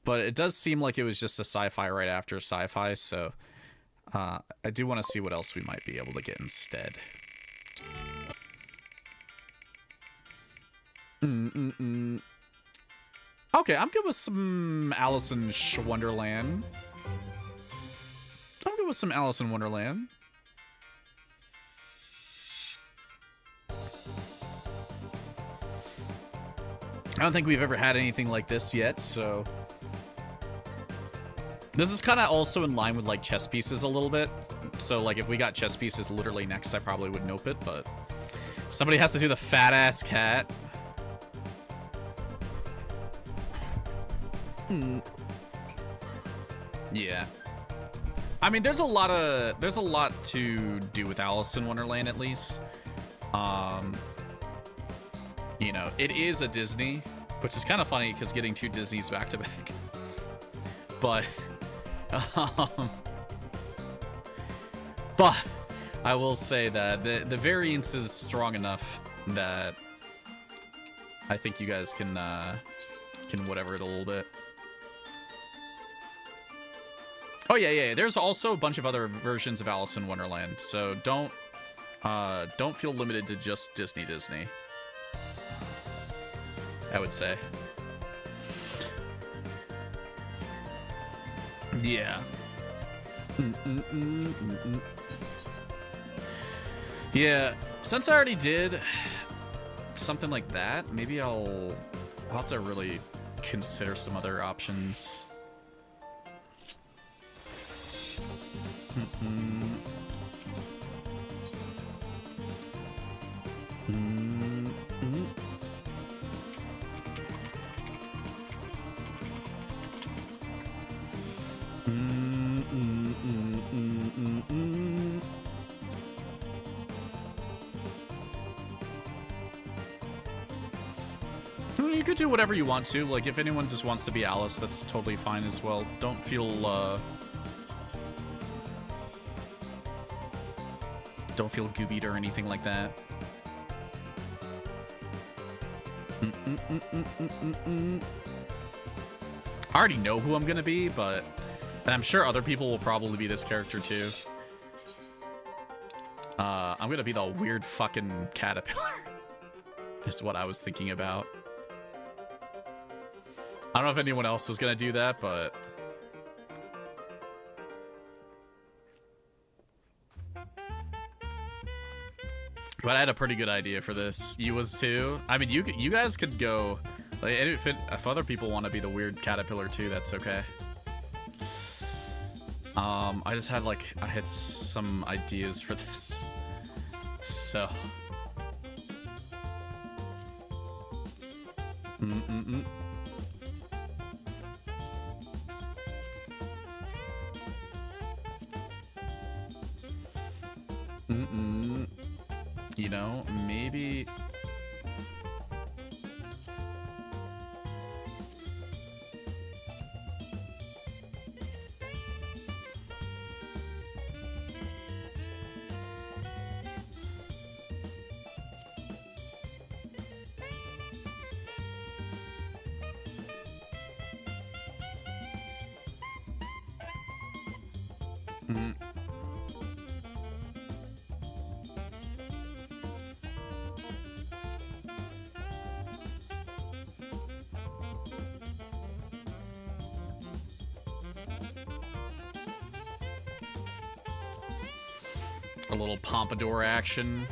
A: it does seem like it was just a sci-fi right after sci-fi, so I do want to see what else we might be able to get instead. Okay, I'm good with some Alice in Wonderland. I'm good with some Alice in Wonderland. I don't think we've ever had anything like this yet, so... This is kind of also in line with, like, chess pieces a little bit. So, like, if we got chess pieces literally next, I probably would nope it, but... Somebody has to do the fat-ass cat. Yeah. I mean, there's a lot to do with Alice in Wonderland, at least. you know, it is a Disney, which is kind of funny because getting 2 Disneys back to back. But, but I will say that the variance is strong enough that I think you guys can whatever it a little bit. Oh yeah. There's also a bunch of other versions of Alice in Wonderland, so don't feel limited to just Disney. I would say. Yeah. Yeah. Since I already did something like that, maybe I'll have to really consider some other options. You could do whatever you want to. Like, if anyone just wants to be Alice, that's totally fine as well. Don't feel goobied or anything like that. I already know who I'm gonna be, and I'm sure other people will probably be this character too. I'm gonna be the weird fucking caterpillar. Is what I was thinking about. I don't know if anyone else was gonna do that, but I had a pretty good idea for this. You was too. I mean, you guys could go. Like, if other people want to be the weird caterpillar too, that's okay. I just had I had some ideas for this, so. You know, maybe. A little pompadour action.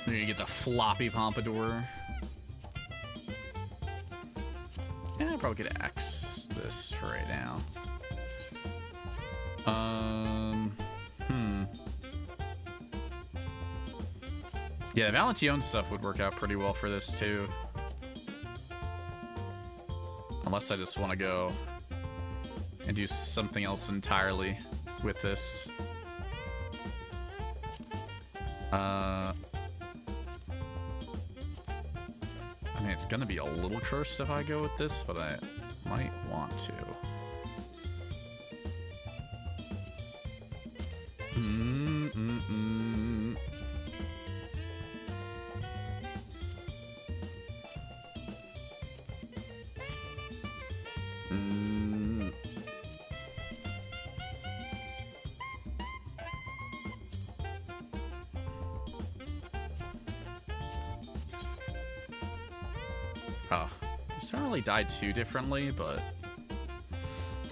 A: You get the floppy pompadour. Yeah, I'll probably get X this for right now. Yeah, Valentine stuff would work out pretty well for this too. Unless I just want to go and do something else entirely with this. I mean, it's gonna be a little cursed if I go with this, but I might want to. Oh, this don't really die too differently, but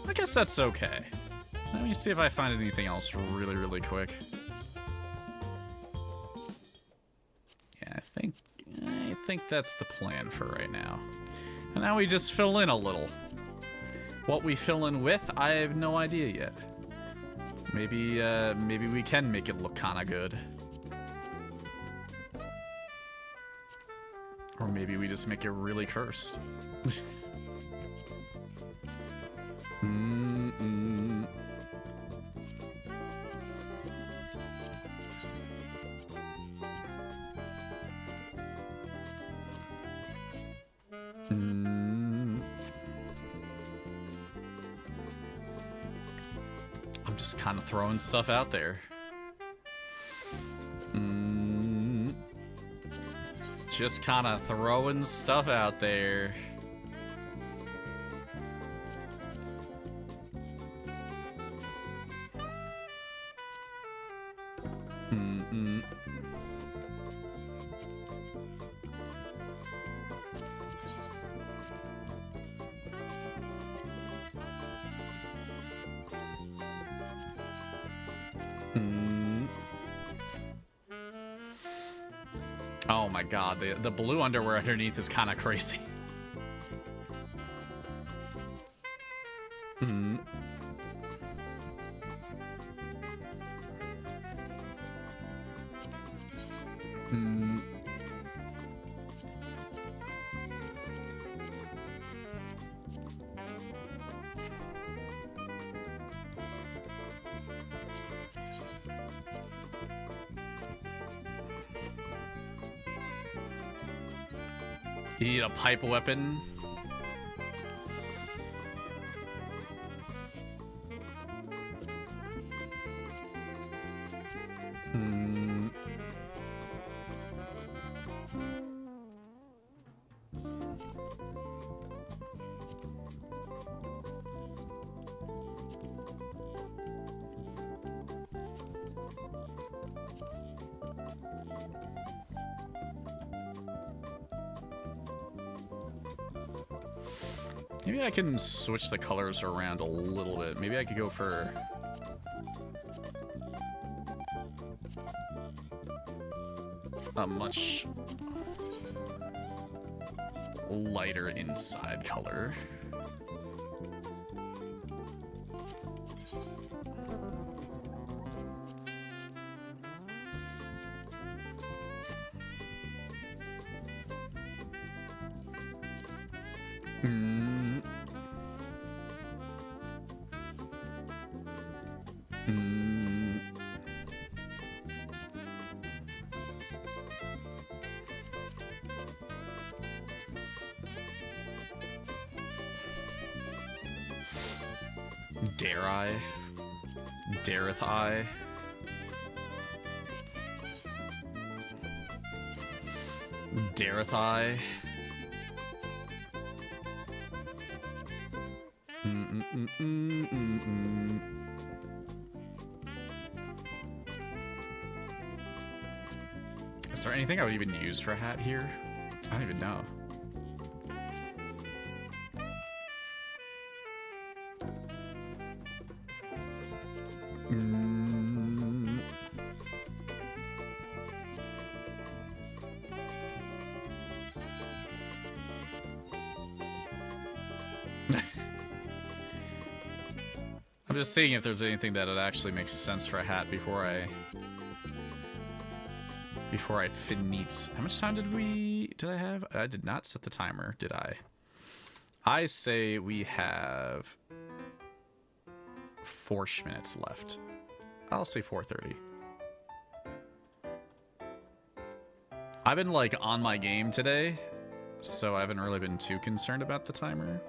A: I guess that's okay. Let me see if I find anything else really, really quick. Yeah, I think that's the plan for right now. And now we just fill in a little. What we fill in with, I have no idea yet. Maybe, maybe we can make it look kind of good. Or maybe we just make it really cursed. I'm just kind of throwing stuff out there. Just kind of throwing stuff out there. Oh my god, the blue underwear underneath is kind of crazy. You need a pipe weapon. Maybe I can switch the colors around a little bit. Maybe I could go for... a much lighter inside color. Dare I? Dareth I? Dareth I? Is there anything I would even use for a hat here? I don't even know. I'm just seeing if there's anything that would actually make sense for a hat before I finite. How much time did I have? I did not set the timer, did I? I say we have 4 minutes left. I'll say 4:30. I've been like on my game today, so I haven't really been too concerned about the timer.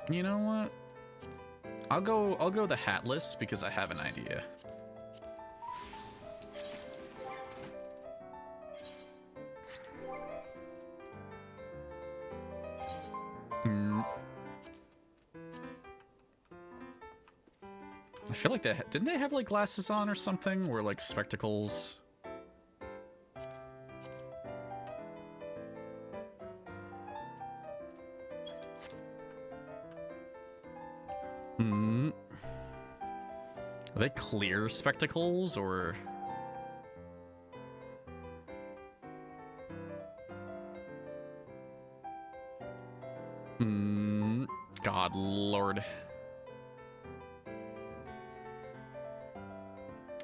A: You know what? I'll go the hatless because I have an idea. I feel like didn't they have like glasses on or something, or like spectacles? Hmm. Are they clear spectacles or? God Lord.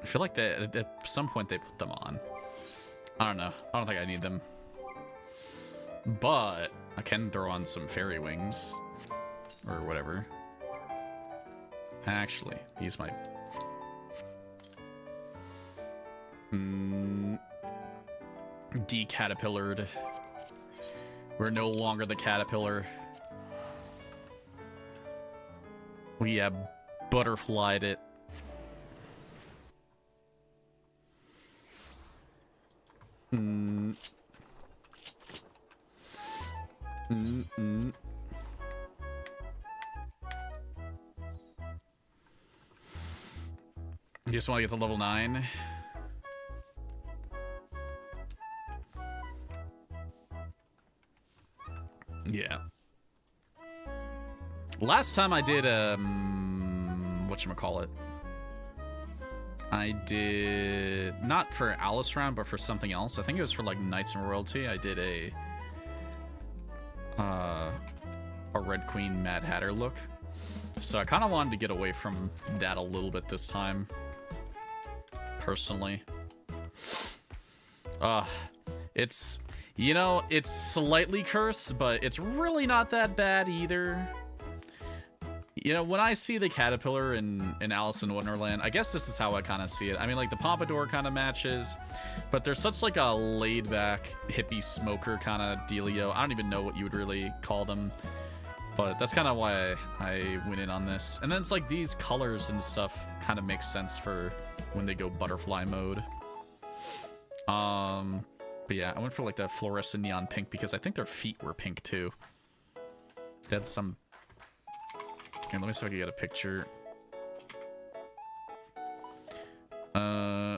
A: I feel like at some point they put them on. I don't know. I don't think I need them. But I can throw on some fairy wings. Or whatever. Actually, these might... Decaterpillared. We're no longer the caterpillar. We have butterflied it. You just want to get to level 9? Yeah. Last time I did, whatchamacallit? I did, not for Alice round, but for something else. I think it was for, like, Knights and Royalty. I did a Red Queen Mad Hatter look. So I kind of wanted to get away from that a little bit this time. Personally. It's, you know, it's slightly cursed, but it's really not that bad either. You know, when I see the caterpillar in Alice in Wonderland, I guess this is how I kind of see it. I mean, like, the pompadour kind of matches, but there's such, like, a laid-back, hippie smoker kind of dealio. I don't even know what you would really call them, but that's kind of why I went in on this. And then it's like these colors and stuff kind of make sense for when they go butterfly mode. But yeah, I went for, like, that fluorescent neon pink because I think their feet were pink, too. That's some... Here, let me see if I can get a picture. Oh,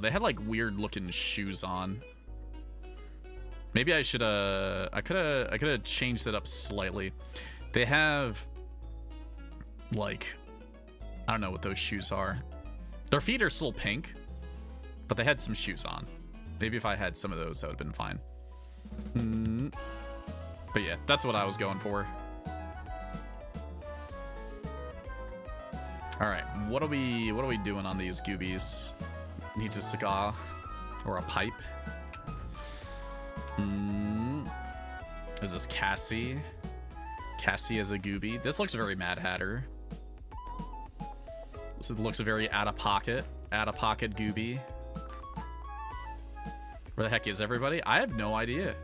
A: they had, like, weird-looking shoes on. Maybe I should, I could have changed that up slightly. They have, like... I don't know what those shoes are. Their feet are still pink, but they had some shoes on. Maybe if I had some of those, that would have been fine. But yeah, that's what I was going for. All right, what are we doing on these goobies? Needs a cigar or a pipe. Is this Cassie? Cassie as a gooby. This looks very Mad Hatter. This looks very out of pocket gooby. Where the heck is everybody? I have no idea.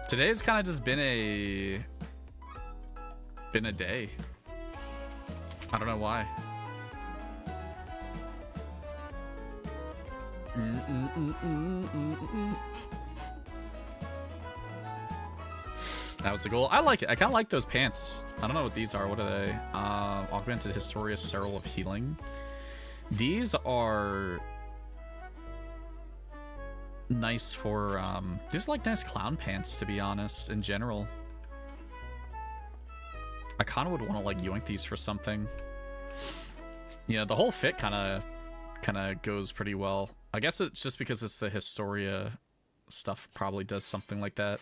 A: Today's kind of just been a day. I don't know why. That was the goal. I like it. I kind of like those pants. I don't know what these are. What are they? Augmented Historia Seral of Healing. These are nice for, these are like nice clown pants, to be honest, in general. I kind of would want to, like, yoink these for something. You know, the whole fit kind of goes pretty well. I guess it's just because it's the Historia stuff probably does something like that.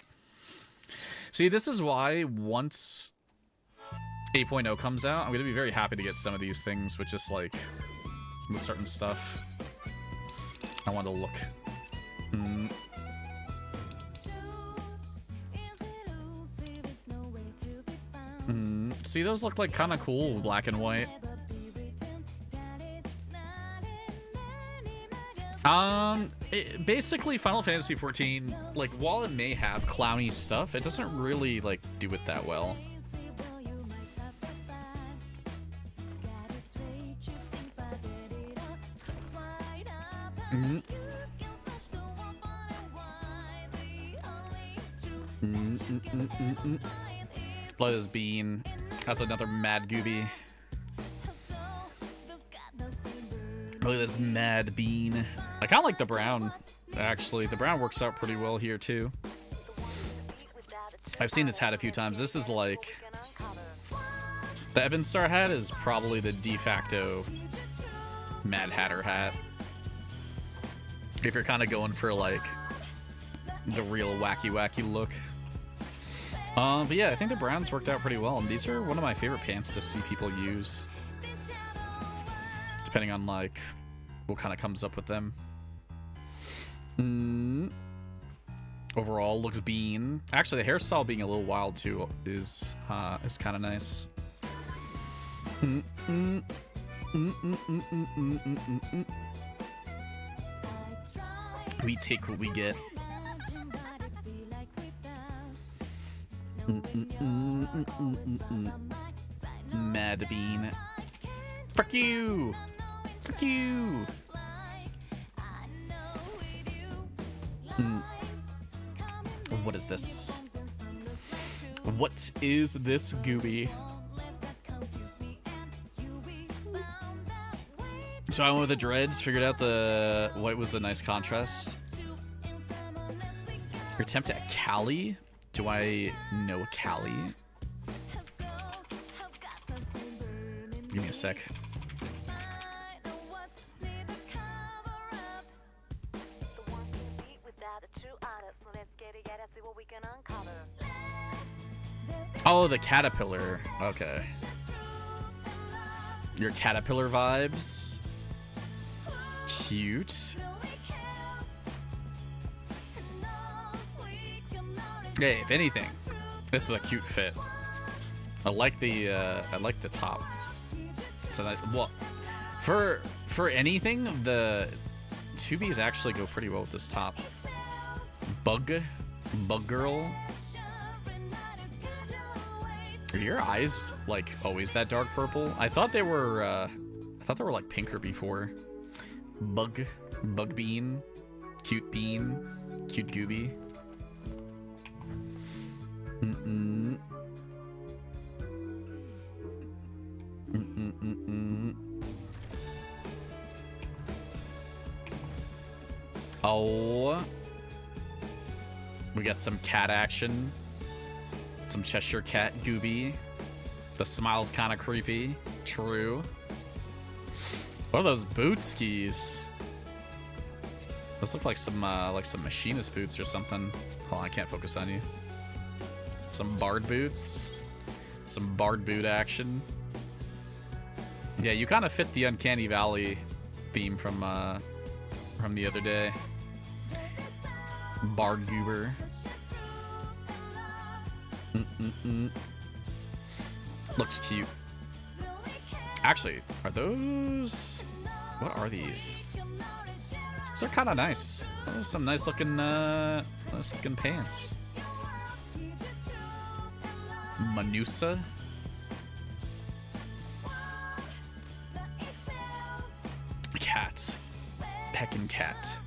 A: See, this is why once 8.0 comes out, I'm going to be very happy to get some of these things with just, like, with certain stuff. I want to look. See, those look like kind of cool, black and white. Basically, Final Fantasy XIV, like, while it may have clowny stuff, it doesn't really, like, do it that well. Blood is Bean. That's another Mad Gooby. Look at this Mad Bean. I kind of like the brown, actually. The brown works out pretty well here, too. I've seen this hat a few times. This is like... The Evan Star hat is probably the de facto Mad Hatter hat. If you're kind of going for like the real wacky look. But yeah, I think the browns worked out pretty well, and these are one of my favorite pants to see people use. Depending on like what kind of comes up with them. Overall, looks bean. Actually, the hairstyle being a little wild too is kind of nice. We take what we get. Mad bean. Fuck you! Fuck you! What is this? What is this, Gooby? So I went with the dreads, figured out the white was the nice contrast. Your attempt at Cali? Do I know Cali? Give me a sec. Oh, the caterpillar. Okay. Your caterpillar vibes. Cute. Hey, if anything, this is a cute fit. I like the top. So that, well, for anything, the 2Bs actually go pretty well with this top. Bug girl. Are your eyes like always that dark purple? I thought they were like pinker before. Bug bean, cute gooby. Oh, we got some cat action. Some Cheshire Cat gooby. The smile's kind of creepy. True. What are those boot skis? Those look like some machinist boots or something. Oh, I can't focus on you. Some bard boots. Some bard boot action. Yeah, you kind of fit the Uncanny Valley theme from the other day. Bard goober. Looks cute. Actually, are those... What are these? Those are kind of nice. Those are some nice looking pants. Manusa. Cat. Heckin' cat.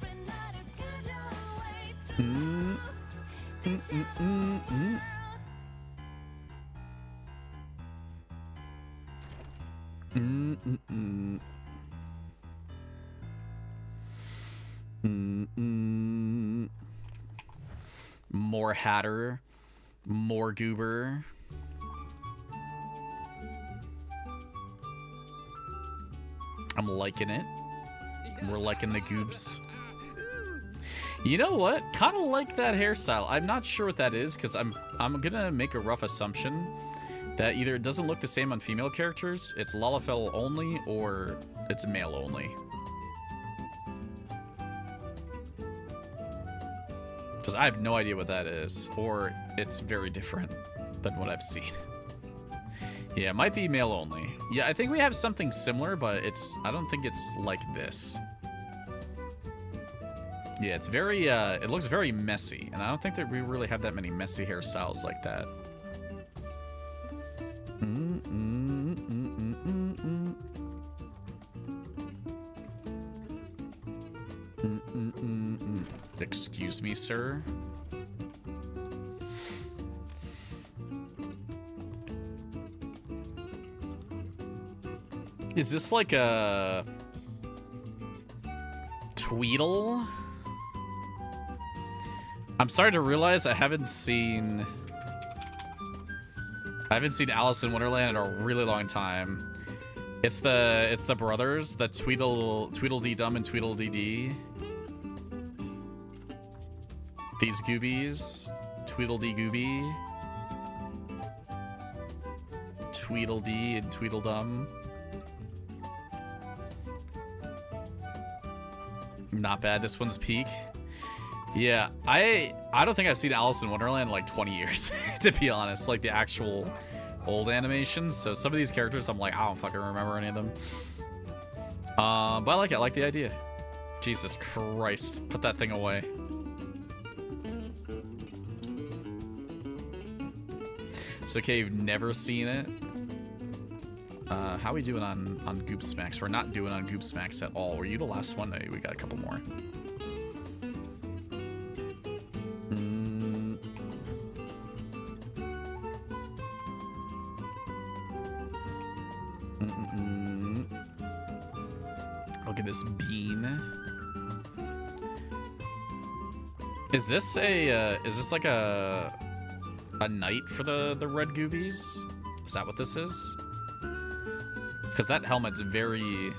A: More Hatter, more Goober. I'm liking it. We're liking the goobs. You know what? Kind of like that hairstyle. I'm not sure what that is because I'm gonna make a rough assumption that either it doesn't look the same on female characters, it's Lalafell only, or it's male only. Because I have no idea what that is, or it's very different than what I've seen. Yeah, it might be male only. Yeah, I think we have something similar, but I don't think it's like this. Yeah, it's very, it looks very messy, and I don't think that we really have that many messy hairstyles like that. Excuse me, sir. Is this like a Tweedle? I'm starting to realize I haven't seen I haven't seen Alice in Wonderland in a really long time. It's the brothers, the Tweedledee-Dum and Tweedledee-Dee. These goobies, Tweedledee-Gooby, Tweedledee and Tweedledum. Not bad. This one's peak. Yeah, I don't think I've seen Alice in Wonderland in like 20 years, to be honest. Like the actual old animations. So some of these characters, I'm like, I don't fucking remember any of them. But I like it. I like the idea. Jesus Christ, put that thing away. It's okay, you've never seen it. How are we doing on Goop Smacks? We're not doing on Goop Smacks at all. Were you the last one? Maybe we got a couple more. Look at this bean. Is this like a night for the red goobies? Is that what this is? Because that helmet's very...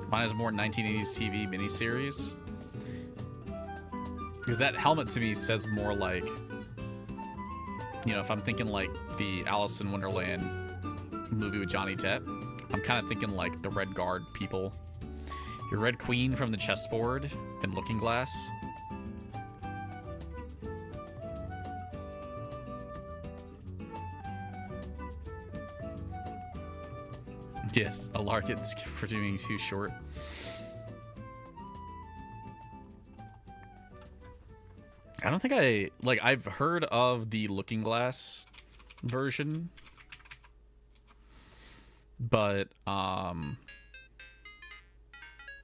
A: Mine is more 1980s TV miniseries. Because that helmet to me says more like... You know, if I'm thinking like the Alice in Wonderland movie with Johnny Depp, I'm kind of thinking like the Red Guard people. Your Red Queen from the chessboard and Looking Glass. Yes, a Larkins for doing too short. I don't think I've heard of the Looking Glass version, but I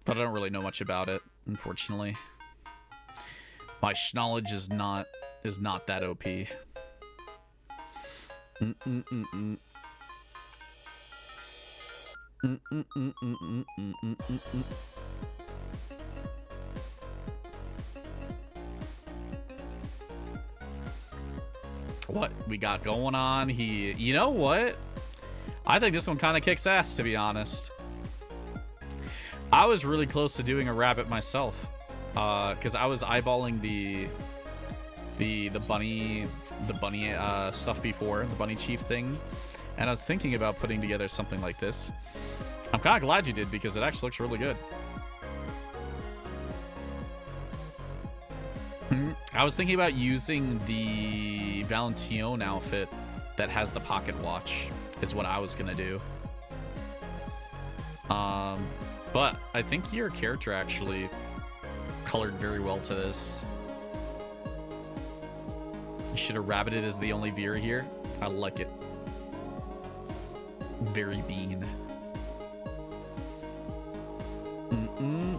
A: don't really know much about it, unfortunately. My knowledge is not that OP. What we got going on here? You know what? I think this one kind of kicks ass, to be honest. I was really close to doing a rabbit myself, because I was eyeballing the bunny stuff before, the bunny chief thing, and I was thinking about putting together something like this. I'm kind of glad you did, because it actually looks really good. I was thinking about using the Valentino outfit that has the pocket watch, is what I was gonna do. But I think your character actually colored very well to this. You should have rabbited as the only beer here. I like it. Very bean.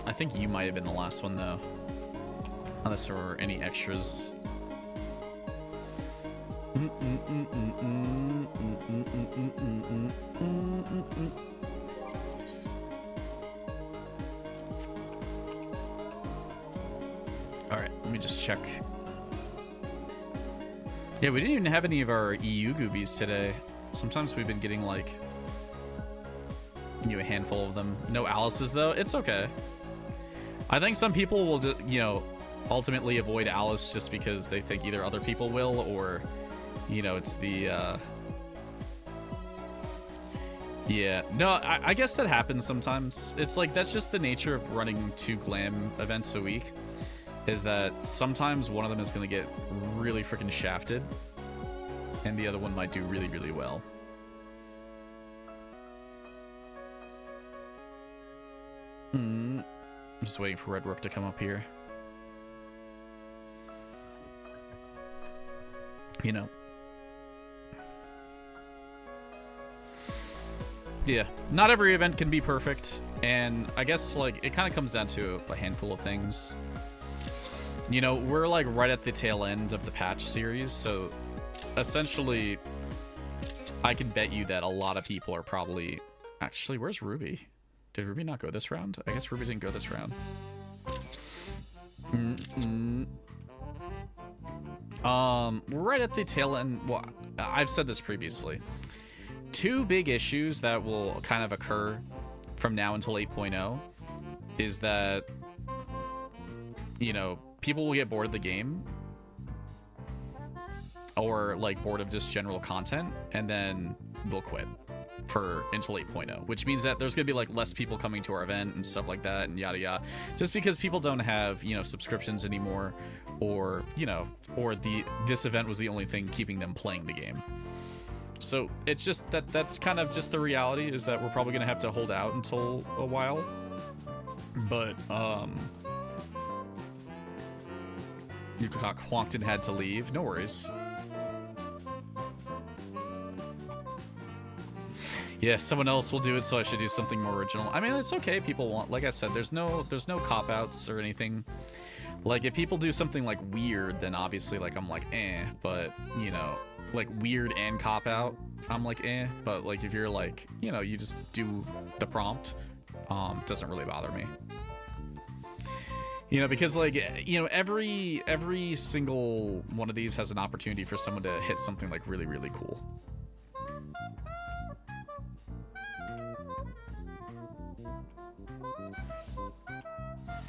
A: I think you might have been the last one though. Unless there were any extras. Alright, let me just check. Yeah, we didn't even have any of our EU goobies today. Sometimes we've been getting like a handful of them. No Alice's though. It's okay. I think some people will just, ultimately avoid Alice just because they think either other people will or, it's the, yeah. No, I guess that happens sometimes. It's like, that's just the nature of running 2 glam events a week, is that sometimes one of them is going to get really freaking shafted and the other one might do really, really well. Just waiting for Red Rook to come up here. Yeah, not every event can be perfect, and I guess like it kind of comes down to a handful of things. We're like right at the tail end of the patch series, so essentially I can bet you that a lot of people are probably... Actually, where's Ruby? Did Ruby not go this round? I guess Ruby didn't go this round. We're right at the tail end. Well, I've said this previously. Two big issues that will kind of occur from now until 8.0 is that, you know, people will get bored of the game or like bored of just general content, and then they'll quit for until 8.0, which means that there's gonna be like less people coming to our event and stuff like that and yada yada, just because people don't have, you know, subscriptions anymore, or, you know, or this event was the only thing keeping them playing the game. So it's just that's kind of just the reality, is that we're probably gonna have to hold out until a while. But you got Quankton had to leave. No worries. Yeah, someone else will do it, so I should do something more original. I mean, it's okay. People want, like I said, there's no cop-outs or anything. Like, if people do something like weird, then obviously, like, I'm like, eh. But, you know, like weird and cop-out, I'm like, eh. But like, if you're like, you know, you just do the prompt, doesn't really bother me. You know, because like, you know, every single one of these has an opportunity for someone to hit something like really, really cool.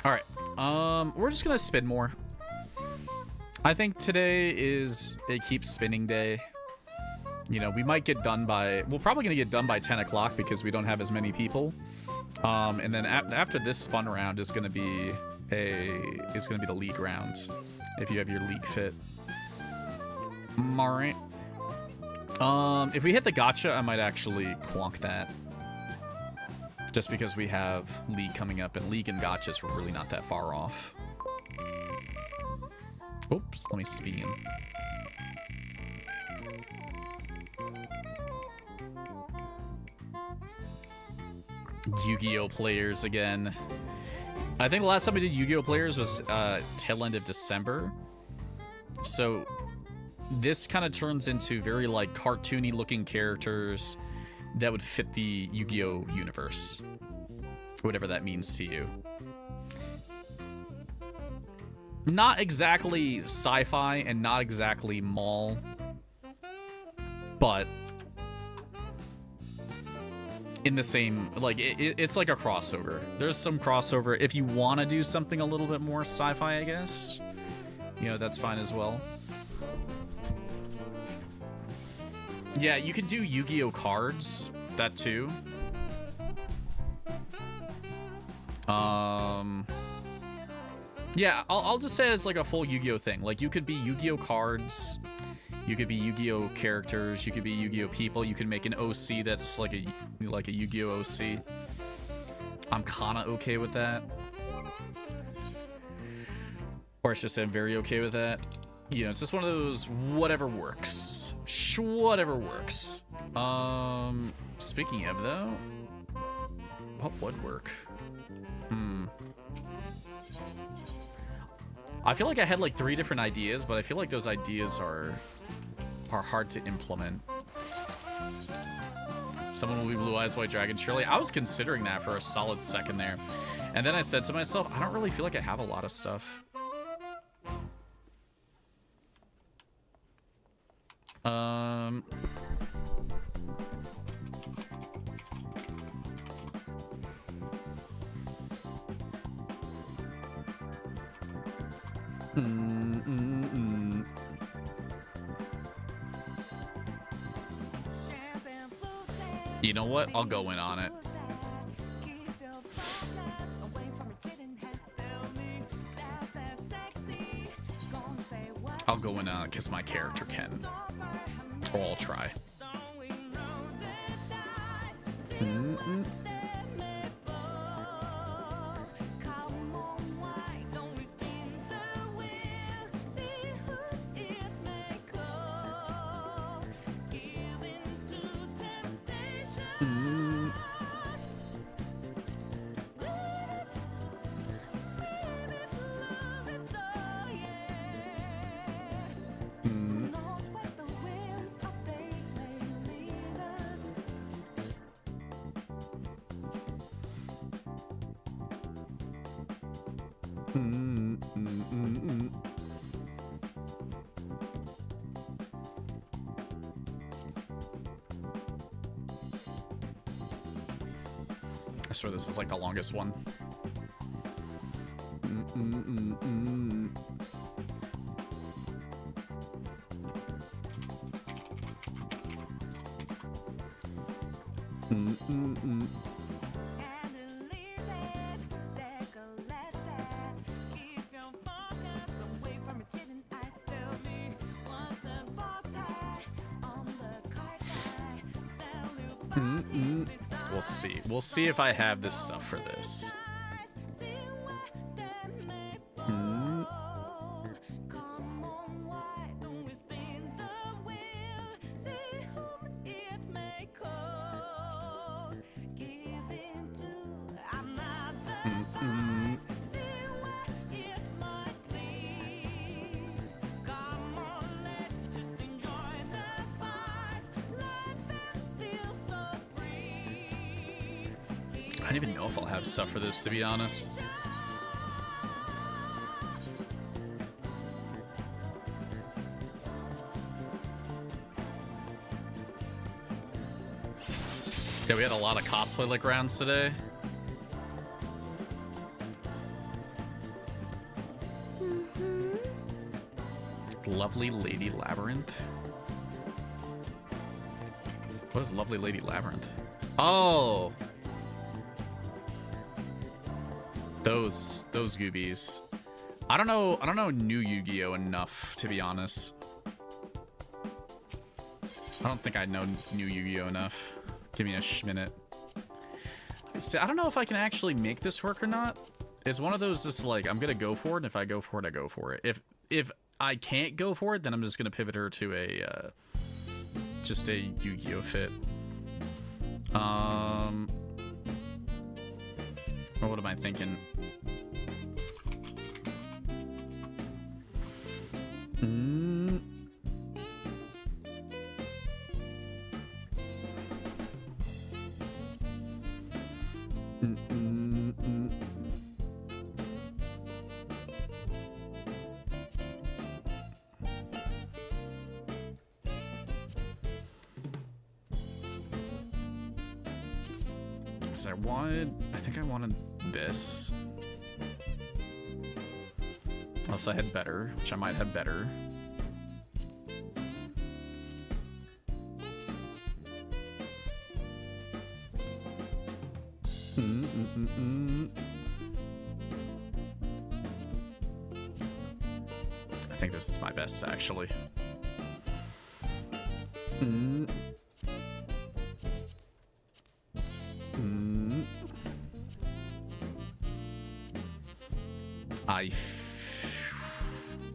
A: All right, we're just gonna spin more. I think today is a keep spinning day. You know, we might get done by, we're probably gonna get done by 10 o'clock because we don't have as many people. And then after this spun round is gonna be the league round, if you have your league fit. All right. If we hit the gotcha, I might actually quonk that. Just because we have league coming up, and league and gotchas were really not that far off. Oops, let me spin. Yu-Gi-Oh players again. I think the last time I did Yu-Gi-Oh players was tail end of December. So this kind of turns into very like cartoony looking characters that would fit the Yu-Gi-Oh universe, whatever that means to you. Not exactly sci-fi and not exactly mall, but in the same, like, it's like a crossover. There's some crossover. If you want to do something a little bit more sci-fi, I guess, you know, that's fine as well. Yeah, you can do Yu-Gi-Oh cards, that too. Yeah, I'll just say it's like a full Yu-Gi-Oh thing. Like, you could be Yu-Gi-Oh cards, you could be Yu-Gi-Oh characters, you could be Yu-Gi-Oh people, you could make an OC that's like a Yu-Gi-Oh OC. I'm kinda okay with that. Or it's just I'm very okay with that. You know, it's just one of those whatever works. Whatever works. Speaking of though, what would work? I feel like I had like 3 different ideas, but I feel like those ideas are hard to implement. Someone will be Blue Eyes White Dragon. Surely I was considering that for a solid second there. And then I said to myself, I don't really feel like I have a lot of stuff. You know what? I'll go in on it. I'll go in on it because my character can. Or I'll try. swear this is like the longest one. We'll see. We'll see if I have this stuff for this. I don't even know if I'll have stuff for this, to be honest. Yeah, we had a lot of cosplay like rounds today. Lovely Lady Labyrinth. What is Lovely Lady Labyrinth? Oh! Those goobies. I don't know new Yu-Gi-Oh enough, to be honest. I don't think I know new Yu-Gi-Oh enough. Give me a minute. See, I don't know if I can actually make this work or not. It's one of those just like, I'm gonna go for it, and if I go for it, I go for it. If I can't go for it, then I'm just gonna pivot her to a just a Yu-Gi-Oh fit. What am I thinking? So I think I wanted this. Unless I had better, which I might have better. I think this is my best, actually.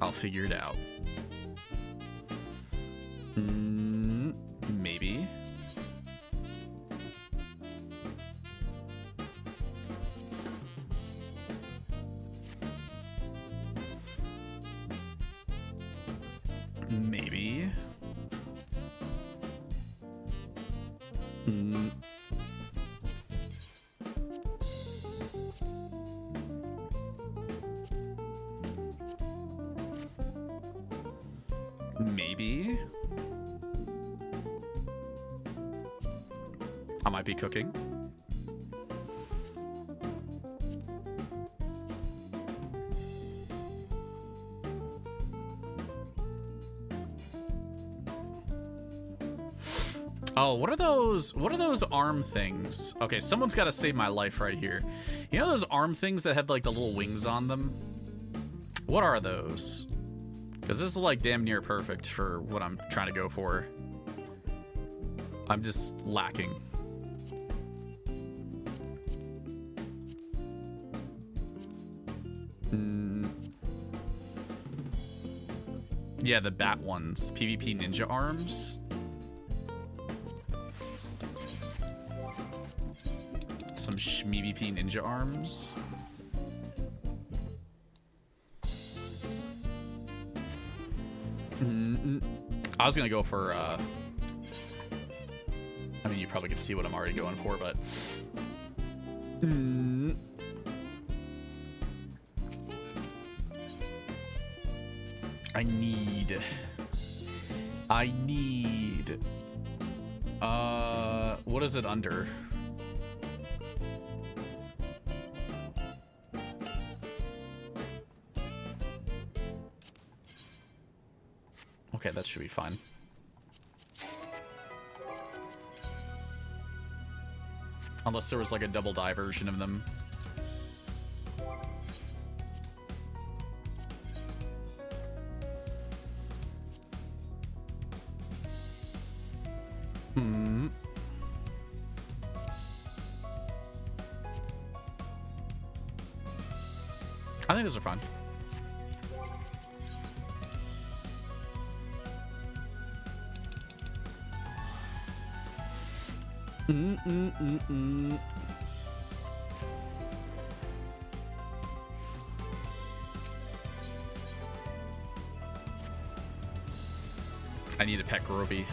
A: I'll figure it out. Maybe. Maybe. Maybe. I might be cooking. Oh, what are those arm things? Okay, someone's got to save my life right here. You know those arm things that have like the little wings on them? What are those? Because this is like damn near perfect for what I'm trying to go for. I'm just lacking. Yeah, the bat ones. PvP ninja arms. Some PvP ninja arms. I was gonna go for I mean, you probably can see what I'm already going for, but I need what is it under? Okay, that should be fine. Unless there was like a double dye version of them. I think those are fine. I need a pet Groby.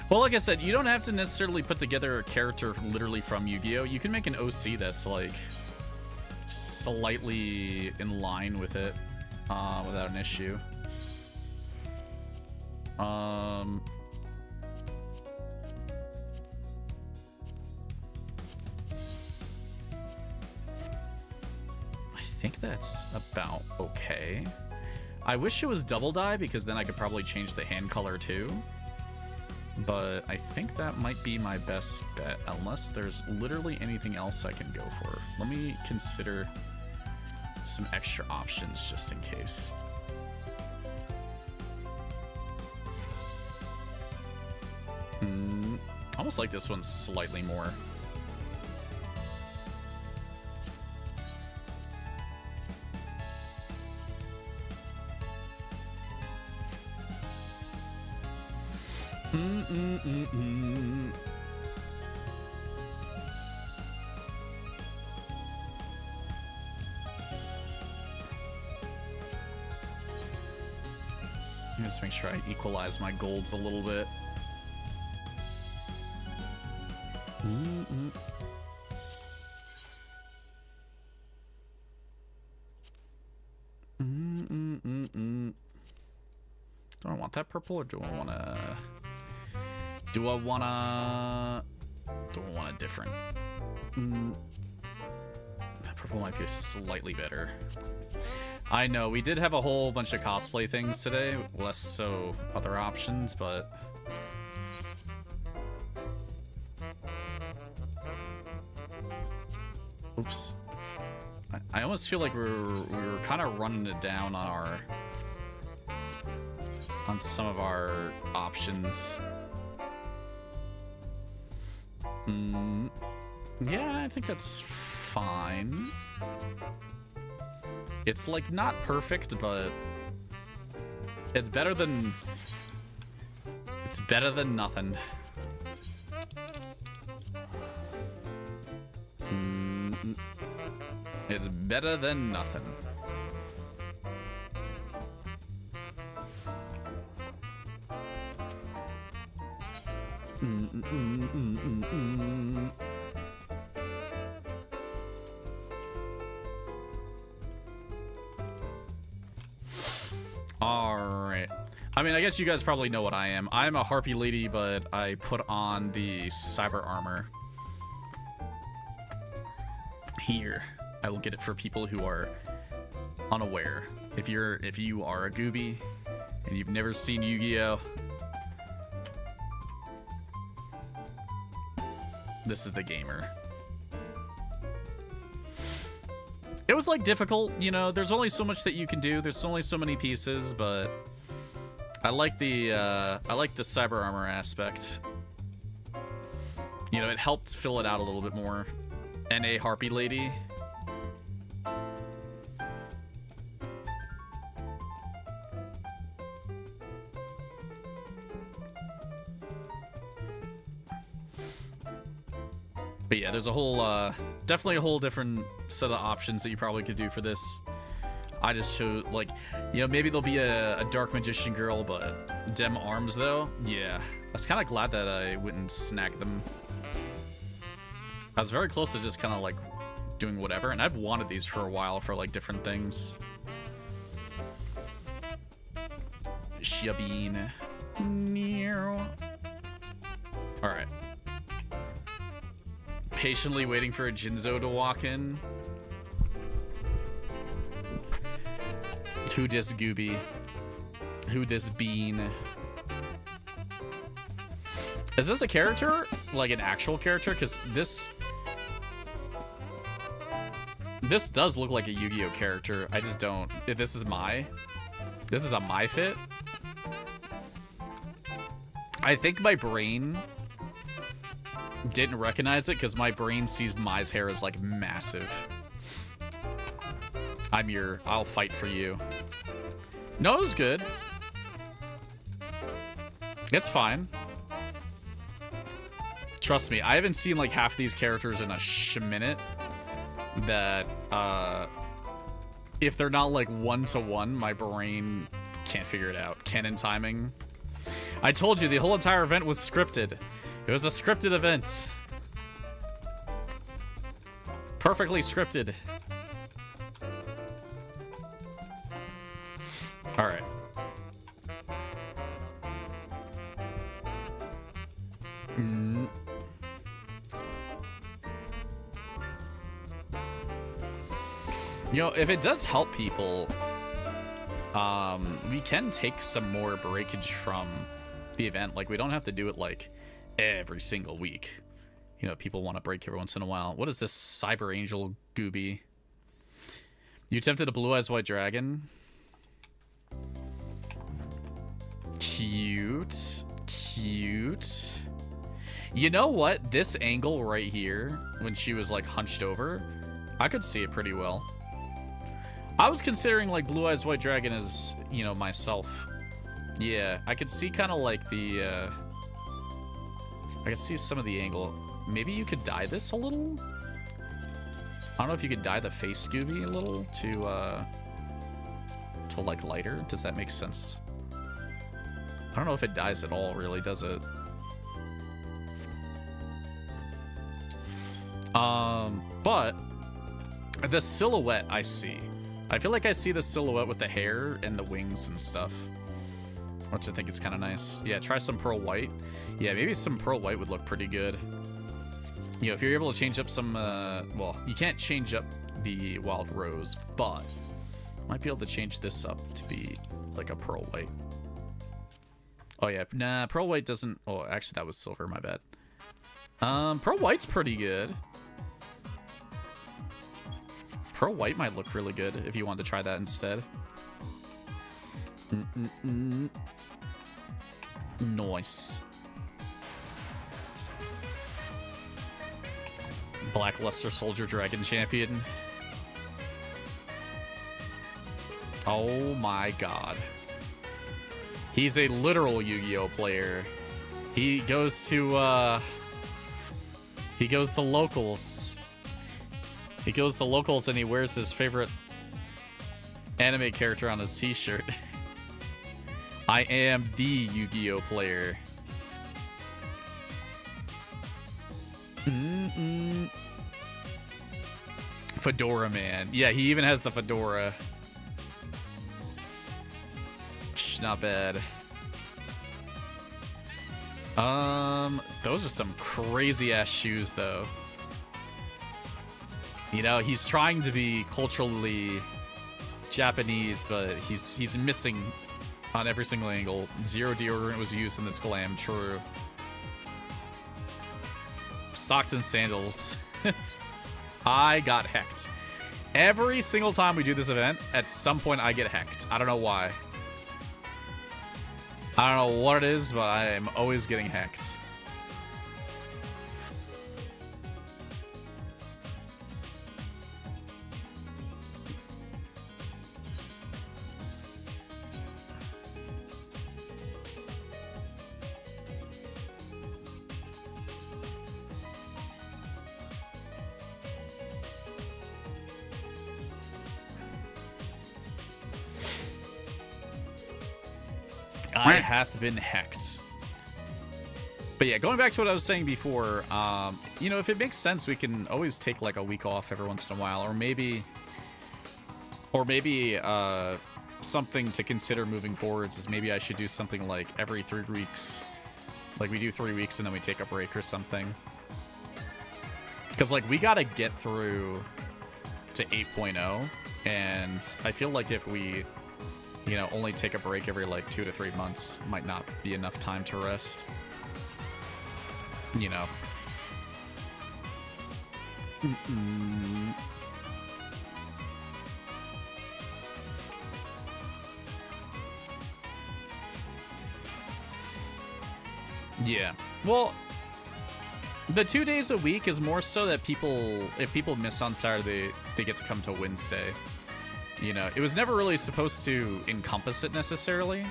A: Well, like I said, you don't have to necessarily put together a character literally from Yu-Gi-Oh! You can make an OC that's like slightly in line with it without an issue. I think that's about okay. I wish it was double dye because then I could probably change the hand color too. But I think that might be my best bet, unless there's literally anything else I can go for. Let me consider some extra options just in case. Almost like this one's slightly more. Just make sure I equalize my golds a little bit. Do I want that purple or do I want to... Do I want a different? That purple might be slightly better. I know, we did have a whole bunch of cosplay things today, less so other options, but... Oops. I almost feel like we were kind of running it down on some of our options. Yeah, I think that's fine. It's like not perfect, but it's better than nothing. It's better than nothing. Alright. I mean, I guess you guys probably know what I am. I'm a Harpy Lady, but I put on the cyber armor. Here. I will get it for people who are unaware. If you are a Gooby and you've never seen Yu-Gi-Oh! This is the gamer. It was like difficult, you know, there's only so much that you can do. There's only so many pieces, but I like the cyber armor aspect. You know, it helped fill it out a little bit more. And a Harpy Lady. But yeah, there's a whole, definitely a whole different set of options that you probably could do for this. I just showed, like, you know, maybe there'll be a Dark Magician girl, but dem arms, though? Yeah. I was kind of glad that I went and snagged them. I was very close to just kind of, like, doing whatever, and I've wanted these for a while for, like, different things. Shabine. Alright. Patiently waiting for a Jinzo to walk in. Who dis Gooby? Who dis Bean? Is this a character? Like an actual character? Because this does look like a Yu-Gi-Oh character. I just don't. This is a my fit. I think my brain didn't recognize it because my brain sees Mai's hair as like massive. I'll fight for you. No, it was good. It's fine. Trust me, I haven't seen like half of these characters in a minute that if they're not like one-to-one, my brain can't figure it out. Canon timing. I told you the whole entire event was scripted. It was a scripted event. Perfectly scripted. All right. You know, if it does help people, we can take some more breakage from the event. Like, we don't have to do it like every single week. You know, people want to break every once in a while. What is this Cyber Angel Gooby? You tempted a Blue Eyes White Dragon? Cute. Cute. You know what? This angle right here, when she was like hunched over, I could see it pretty well. I was considering like Blue Eyes White Dragon as, you know, myself. Yeah, I could see kind of like the, I could see some of the angle. Maybe you could dye this a little? I don't know if you could dye the face Scooby a little to like lighter. Does that make sense? I don't know if it dyes at all, really, does it? But the silhouette I see. I feel like I see the silhouette with the hair and the wings and stuff, which I think is kind of nice. Yeah, try some pearl white. Yeah, maybe some pearl white would look pretty good. You know, if you're able to change up some, well, you can't change up the wild rose, but might be able to change this up to be like a pearl white. Oh yeah, nah, pearl white doesn't, oh, actually that was silver, my bad. Pearl white's pretty good. Pearl white might look really good if you wanted to try that instead. Nice. Blackluster Soldier Dragon Champion. Oh my god. He's a literal Yu-Gi-Oh player. He goes to locals. He goes to locals and he wears his favorite anime character on his t-shirt. I am the Yu-Gi-Oh player. Fedora man. Yeah, he even has the fedora. Not bad. Those are some crazy ass shoes though. You know, he's trying to be culturally Japanese, but he's missing on every single angle. Zero deodorant was used in this glam, true. Socks and sandals. I got hecked. Every single time we do this event, at some point I get hecked. I don't know why. I don't know what it is, but I am always getting hecked. I hath been hecked. But yeah, going back to what I was saying before, you know, if it makes sense, we can always take like a week off every once in a while, or maybe something to consider moving forwards is maybe I should do something like every 3 weeks. Like we do 3 weeks and then we take a break or something. Because, like, we gotta get through to 8.0, and I feel like if we, you know, only take a break every, like, 2 to 3 months, might not be enough time to rest. You know. Yeah. Well, the 2 days a week is more so that people, if people miss on Saturday, they get to come to Wednesday. You know, it was never really supposed to encompass it necessarily.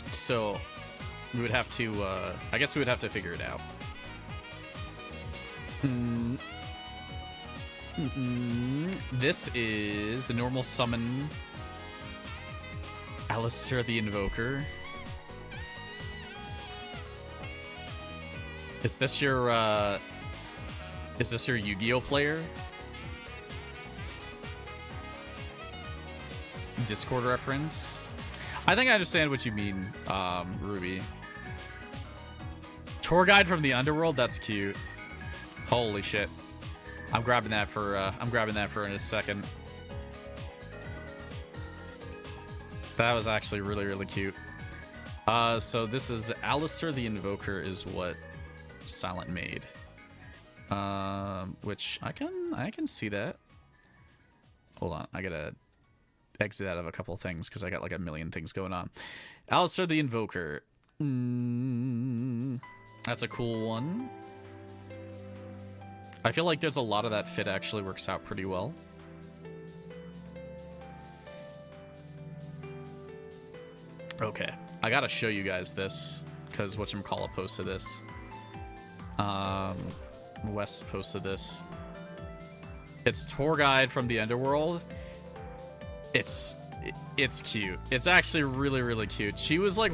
A: So we would have to, I guess we would have to figure it out. This is a normal summon Alistair the Invoker. Is this your Yu-Gi-Oh player? Discord reference? I think I understand what you mean, Ruby. Tour guide from the underworld? That's cute. Holy shit. I'm grabbing that for in a second. That was actually really, really cute. So this is Alistair the Invoker is what Silent made. Which I can see that. Hold on, I gotta exit out of a couple things because I got like a million things going on. Alistair the Invoker. That's a cool one. I feel like there's a lot of that fit actually works out pretty well. Okay, I gotta show you guys this because whatchamacallit posted this. Wes posted this. It's tour guide from the underworld. It's cute. It's actually really, really cute. She was like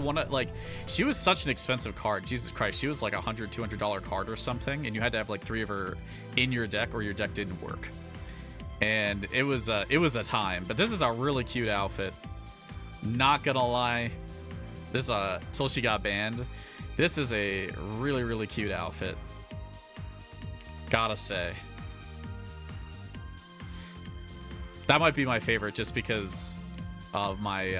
A: she was such an expensive card. Jesus Christ, she was like $100, $200 card or something, and you had to have like 3 of her in your deck or your deck didn't work. And it was a time. But this is a really cute outfit. Not gonna lie, this till she got banned. This is a really, really cute outfit. Gotta say. That might be my favorite just because of my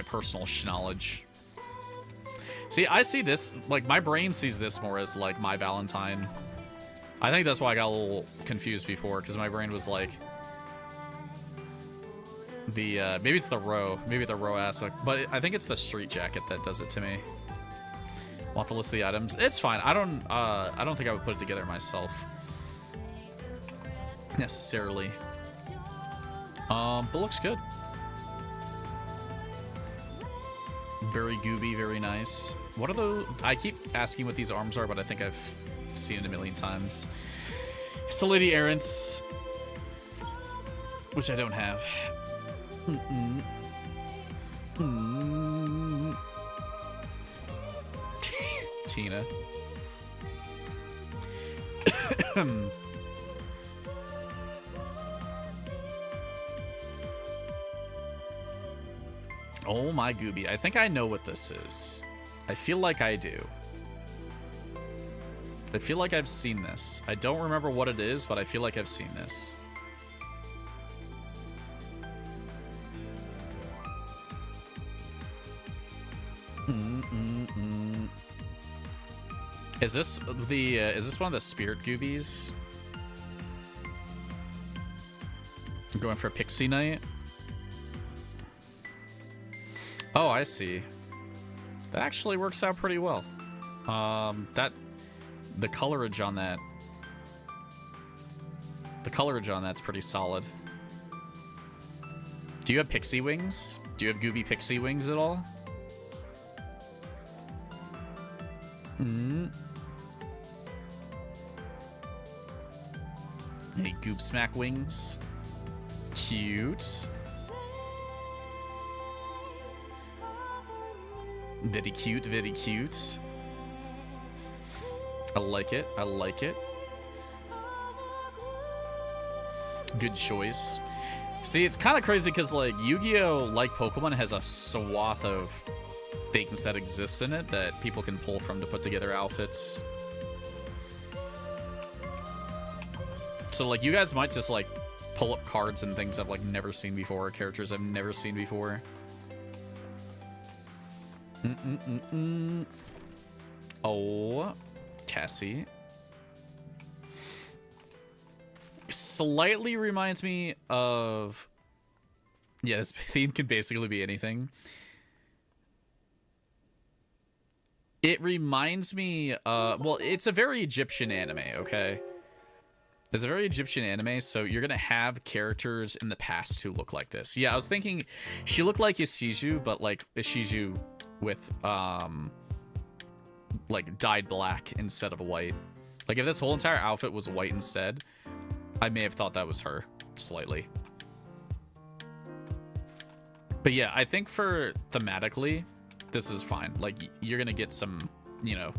A: personal knowledge. See, I see this, like, my brain sees this more as, like, my Valentine. I think that's why I got a little confused before, because my brain was like, maybe it's the row. Maybe the row aspect, but I think it's the street jacket that does it to me. Want to list the items? It's fine. I don't think I would put it together myself necessarily. But looks good. Very gooby, very nice. What are those? I keep asking what these arms are, but I think I've seen it a million times. It's the Lady Errants, which I don't have. Tina. Oh my gooby. I think I know what this is. I feel like I do. I feel like I've seen this. I don't remember what it is, but I feel like I've seen this. Is this one of the spirit goobies? I'm going for a pixie night. Oh, I see. That actually works out pretty well. The colorage on that. The colorage on that's pretty solid. Do you have pixie wings? Do you have gooby pixie wings at all? Any goop smack wings? Cute. Very cute, very cute. I like it, I like it. Good choice. See, it's kind of crazy because, like, Yu-Gi-Oh! Like Pokemon has a swath of things that exist in it that people can pull from to put together outfits. So like you guys might just like pull up cards and things I've like never seen before, or characters I've never seen before. Oh, Cassie. Slightly reminds me of... Yeah, this theme could basically be anything. It reminds me... well, it's a very Egyptian anime, okay? It's a very Egyptian anime, so you're gonna have characters in the past who look like this. Yeah, I was thinking she looked like Ishiju, but like Ishiju with, like, dyed black instead of white. Like, if this whole entire outfit was white instead, I may have thought that was her, slightly. But yeah, I think for thematically, this is fine. Like, you're gonna get some, you know...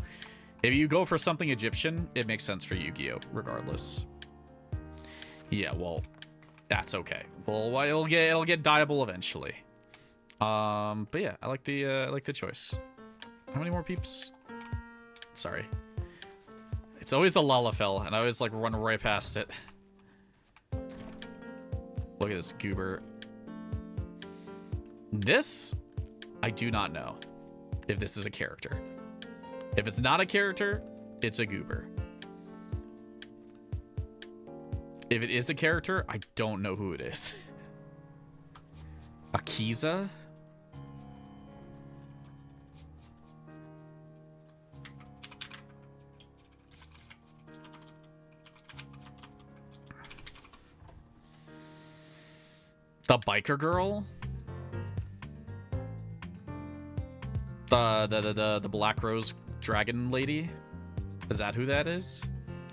A: If you go for something Egyptian, it makes sense for Yu-Gi-Oh! Regardless. Yeah, well, that's okay. Well, it'll get dyeable eventually. But yeah, I like the choice. How many more peeps? Sorry. It's always the Lalafell, and I always like run right past it. Look at this goober. This, I do not know if this is a character. If it's not a character, it's a goober. If it is a character, I don't know who it is. Akiza? The biker girl? The Black Rose Dragon lady? Is that who that is?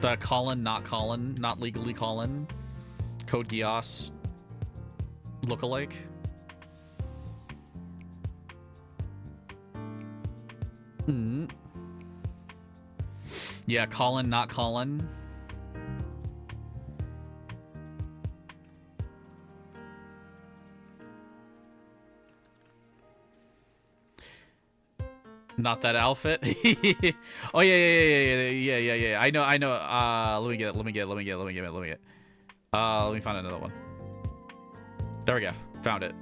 A: The Colin, not legally Colin. Code Geass lookalike. Yeah, Colin, not Colin. Not that outfit. Oh yeah. I know. Let me get. Let me find another one. There we go. Found it.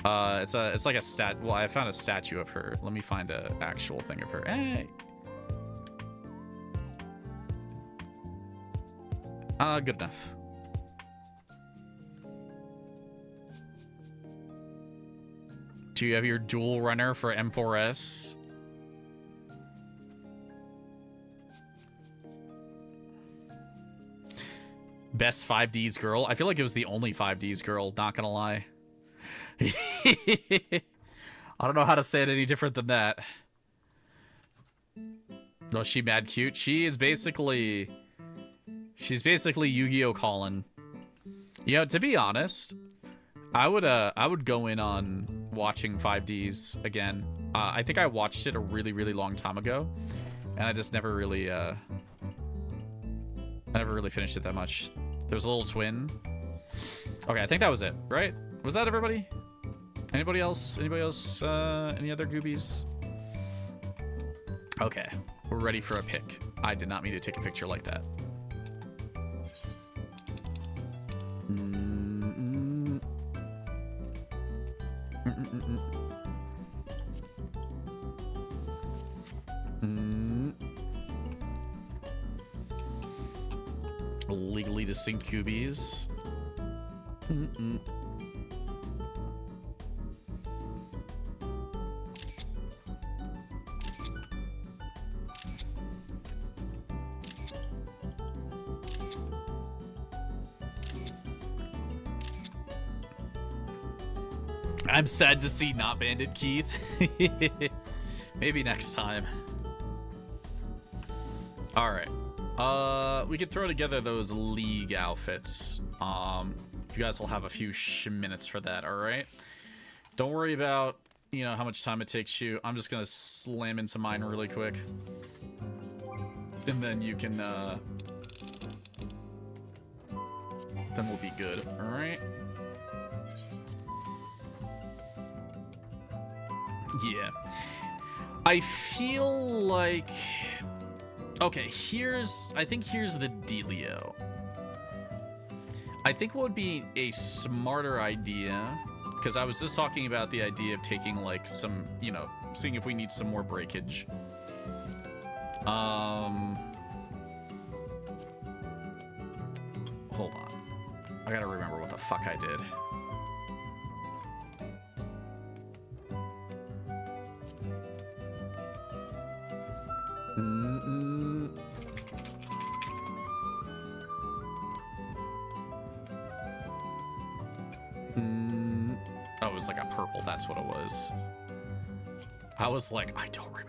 A: It's like a stat. Well, I found a statue of her. Let me find an actual thing of her. Hey. Good enough. Do you have your dual runner for M4S? Best 5Ds girl? I feel like it was the only 5Ds girl, not gonna lie. I don't know how to say it any different than that. Oh, she mad cute. She's basically Yu-Gi-Oh! Colin. You know, to be honest, I would go in on watching 5Ds again. I think I watched it a really, really long time ago, and I just never really, I never really finished it that much. There was a little twin. Okay, I think that was it, right? Was that everybody? Anybody else? Anybody else? Any other goobies? Okay, we're ready for a pick. I did not mean to take a picture like that. Legally distinct goobies. I'm sad to see not Bandit Keith. Maybe next time. All right. We could throw together those league outfits. You guys will have a few minutes for that, all right? Don't worry about, you know, how much time it takes you. I'm just gonna slam into mine really quick. And then you can, then we'll be good, all right? Yeah. I feel like... Okay, I think here's the dealio. I think what would be a smarter idea, because I was just talking about the idea of taking, like, some, you know, seeing if we need some more breakage. Hold on. I gotta remember what the fuck I did. Oh, it was like a purple, that's what it was. I was like, I don't remember.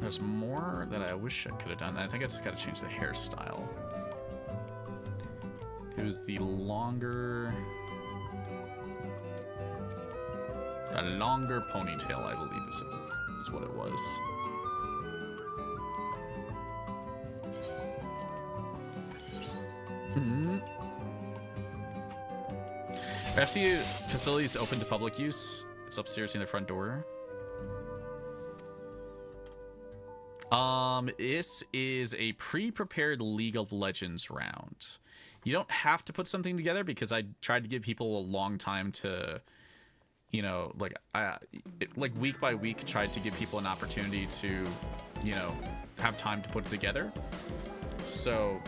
A: There's more that I wish I could have done. I think I just got to change the hairstyle. It was the longer ponytail, I believe, is what it was. FCU facility is open to public use. It's upstairs in the front door. This is a pre-prepared League of Legends round. You don't have to put something together because I tried to give people a long time to, you know, like week by week tried to give people an opportunity to, you know, have time to put it together. So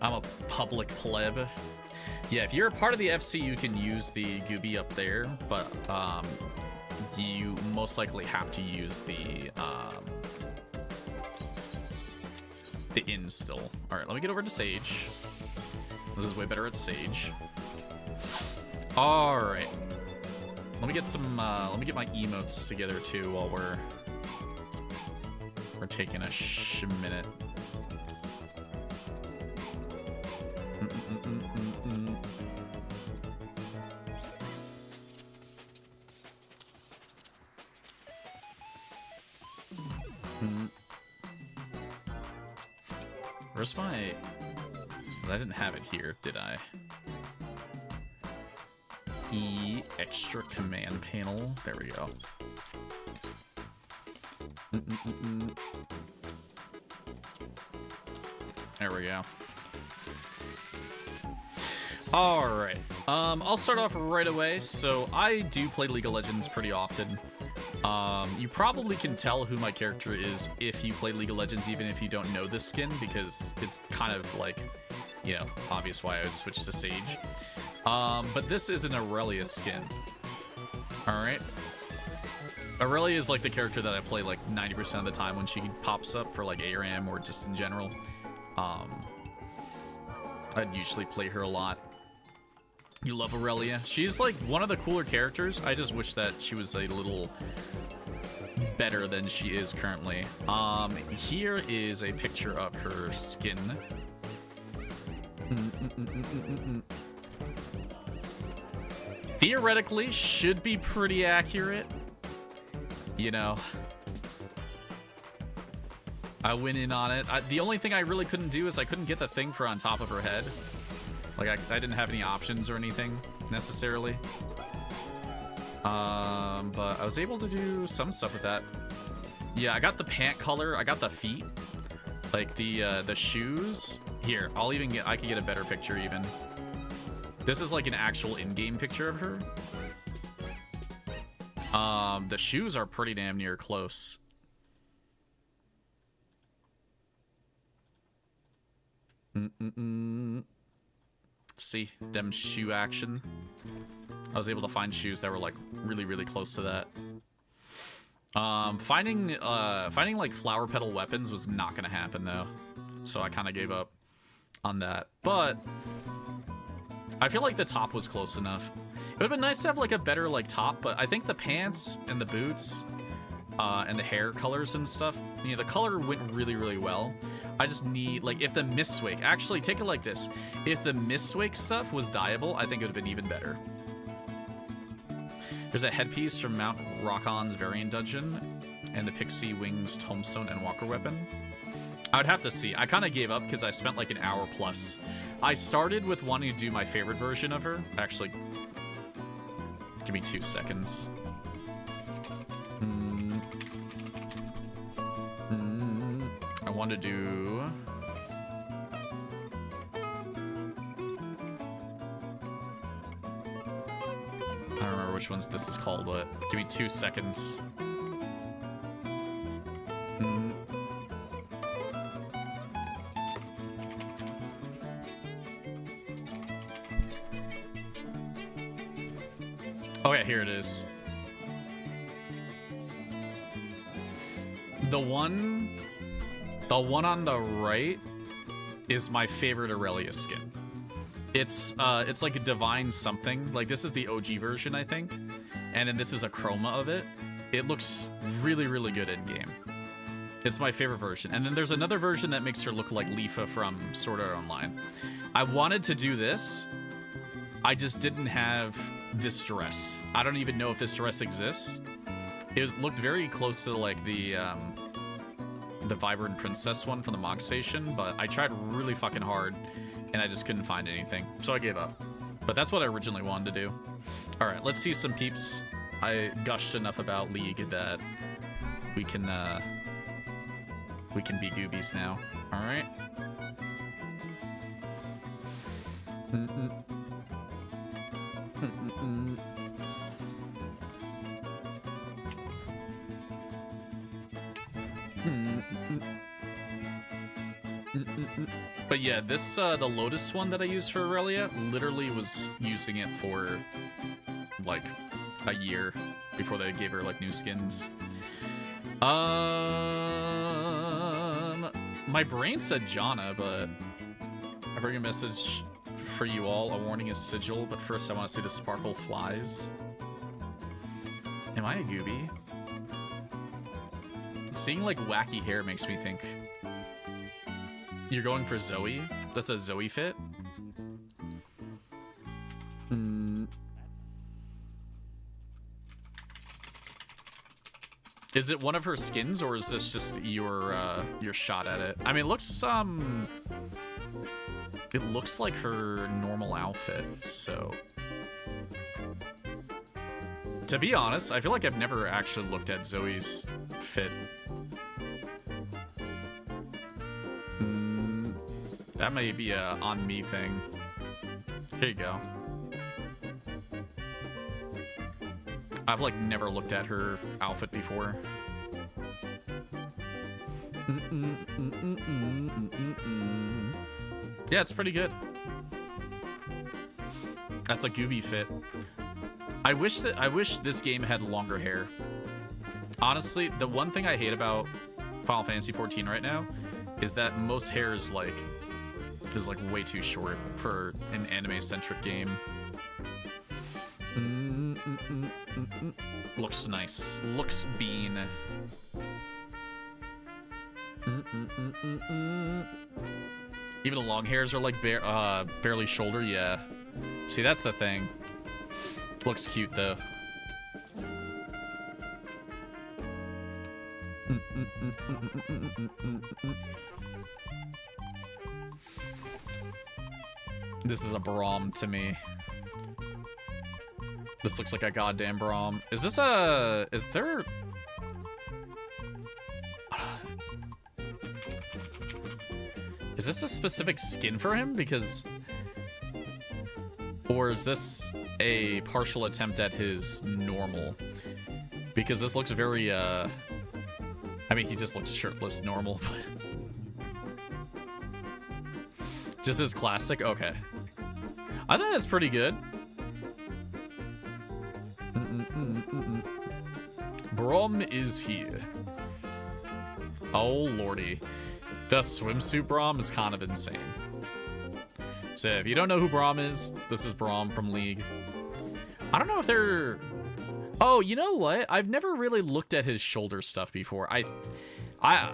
A: I'm a public pleb. Yeah, if you're a part of the FC, you can use the Gooby up there, but you most likely have to use the inn still. All right, let me get over to Sage. This is way better at Sage. All right, let me get some. Let me get my emotes together too while we're taking a minute. Where's my... I didn't have it here, did I? E extra command panel. There we go. There we go. Alright. I'll start off right away. So I do play League of Legends pretty often. You probably can tell who my character is if you play League of Legends, even if you don't know this skin, because it's kind of like, you know, obvious why I would switch to Sage. But this is an Aurelia skin. Alright. Aurelia is like the character that I play like 90% of the time when she pops up for like ARAM or just in general. I'd usually play her a lot. You love Aurelia. She's like one of the cooler characters. I just wish that she was a little better than she is currently. Here is a picture of her skin. Theoretically, should be pretty accurate. You know, I went in on it. The only thing I really couldn't do is I couldn't get the thing for on top of her head. Like, I didn't have any options or anything, necessarily. But I was able to do some stuff with that. Yeah, I got the pant color. I got the feet. Like, the shoes. Here, I could get a better picture, even. This is, like, an actual in-game picture of her. The shoes are pretty damn near close. See, them shoe action. I was able to find shoes that were like really, really close to that. Finding like flower petal weapons was not gonna happen though, so I kind of gave up on that. But I feel like the top was close enough. It would have been nice to have like a better like top, but I think the pants and the boots and the hair colors and stuff, you know, the color went really, really well. I just need, like, if the Mistwake, actually take it like this. If the Mistwake stuff was dyeable, I think it would have been even better. There's a headpiece from Mount Rockon's variant dungeon and the Pixie Wings Tombstone and Walker weapon. I would have to see. I kind of gave up because I spent like an hour plus. I started with wanting to do my favorite version of her. Actually, give me 2 seconds. I want to do... I don't remember which ones this is called, but give me 2 seconds. Okay, here it is. The one on the right is my favorite Aurelia skin. It's like a divine something. Like, this is the OG version, I think. And then this is a chroma of it. It looks really, really good in game. It's my favorite version. And then there's another version that makes her look like Leafa from Sword Art Online. I wanted to do this. I just didn't have this dress. I don't even know if this dress exists. It looked very close to like the Vibrant Princess one from the Mog Station, but I tried really fucking hard and I just couldn't find anything, so I gave up. But that's what I originally wanted to do. All right, let's see some peeps. I gushed enough about League that we can be goobies now. All right. But yeah, this the Lotus one that I used for Aurelia literally was using it for like a year before they gave her like new skins. My brain said Janna, but I bring a message for you all. A warning is sigil, but first I want to see the sparkle flies. Am I a gooby? Seeing like wacky hair makes me think. You're going for Zoe? That's a Zoe fit? Is it one of her skins, or is this just your shot at it? I mean, it looks like her normal outfit, so. To be honest, I feel like I've never actually looked at Zoe's fit. That may be a on me thing. Here you go. I've like never looked at her outfit before. Yeah, it's pretty good. That's a gooby fit. I wish this game had longer hair. Honestly, the one thing I hate about Final Fantasy XIV right now is that most hair is like way too short for an anime-centric game. Looks nice. Looks bean. Even the long hairs are like barely shoulder. Yeah. See, that's the thing. Looks cute though. This is a Braum to me. This looks like a goddamn Braum. Is this a... Is there... Is this a specific skin for him? Because... Or is this a partial attempt at his normal? Because this looks very, I mean, he just looks shirtless normal. Just his classic? Okay. I think that's pretty good. Braum is here. Oh, lordy. The swimsuit Braum is kind of insane. So So if you don't know who Braum is, this is Braum from League. I don't know if they're... Oh, you know what? I've never really looked at his shoulder stuff before.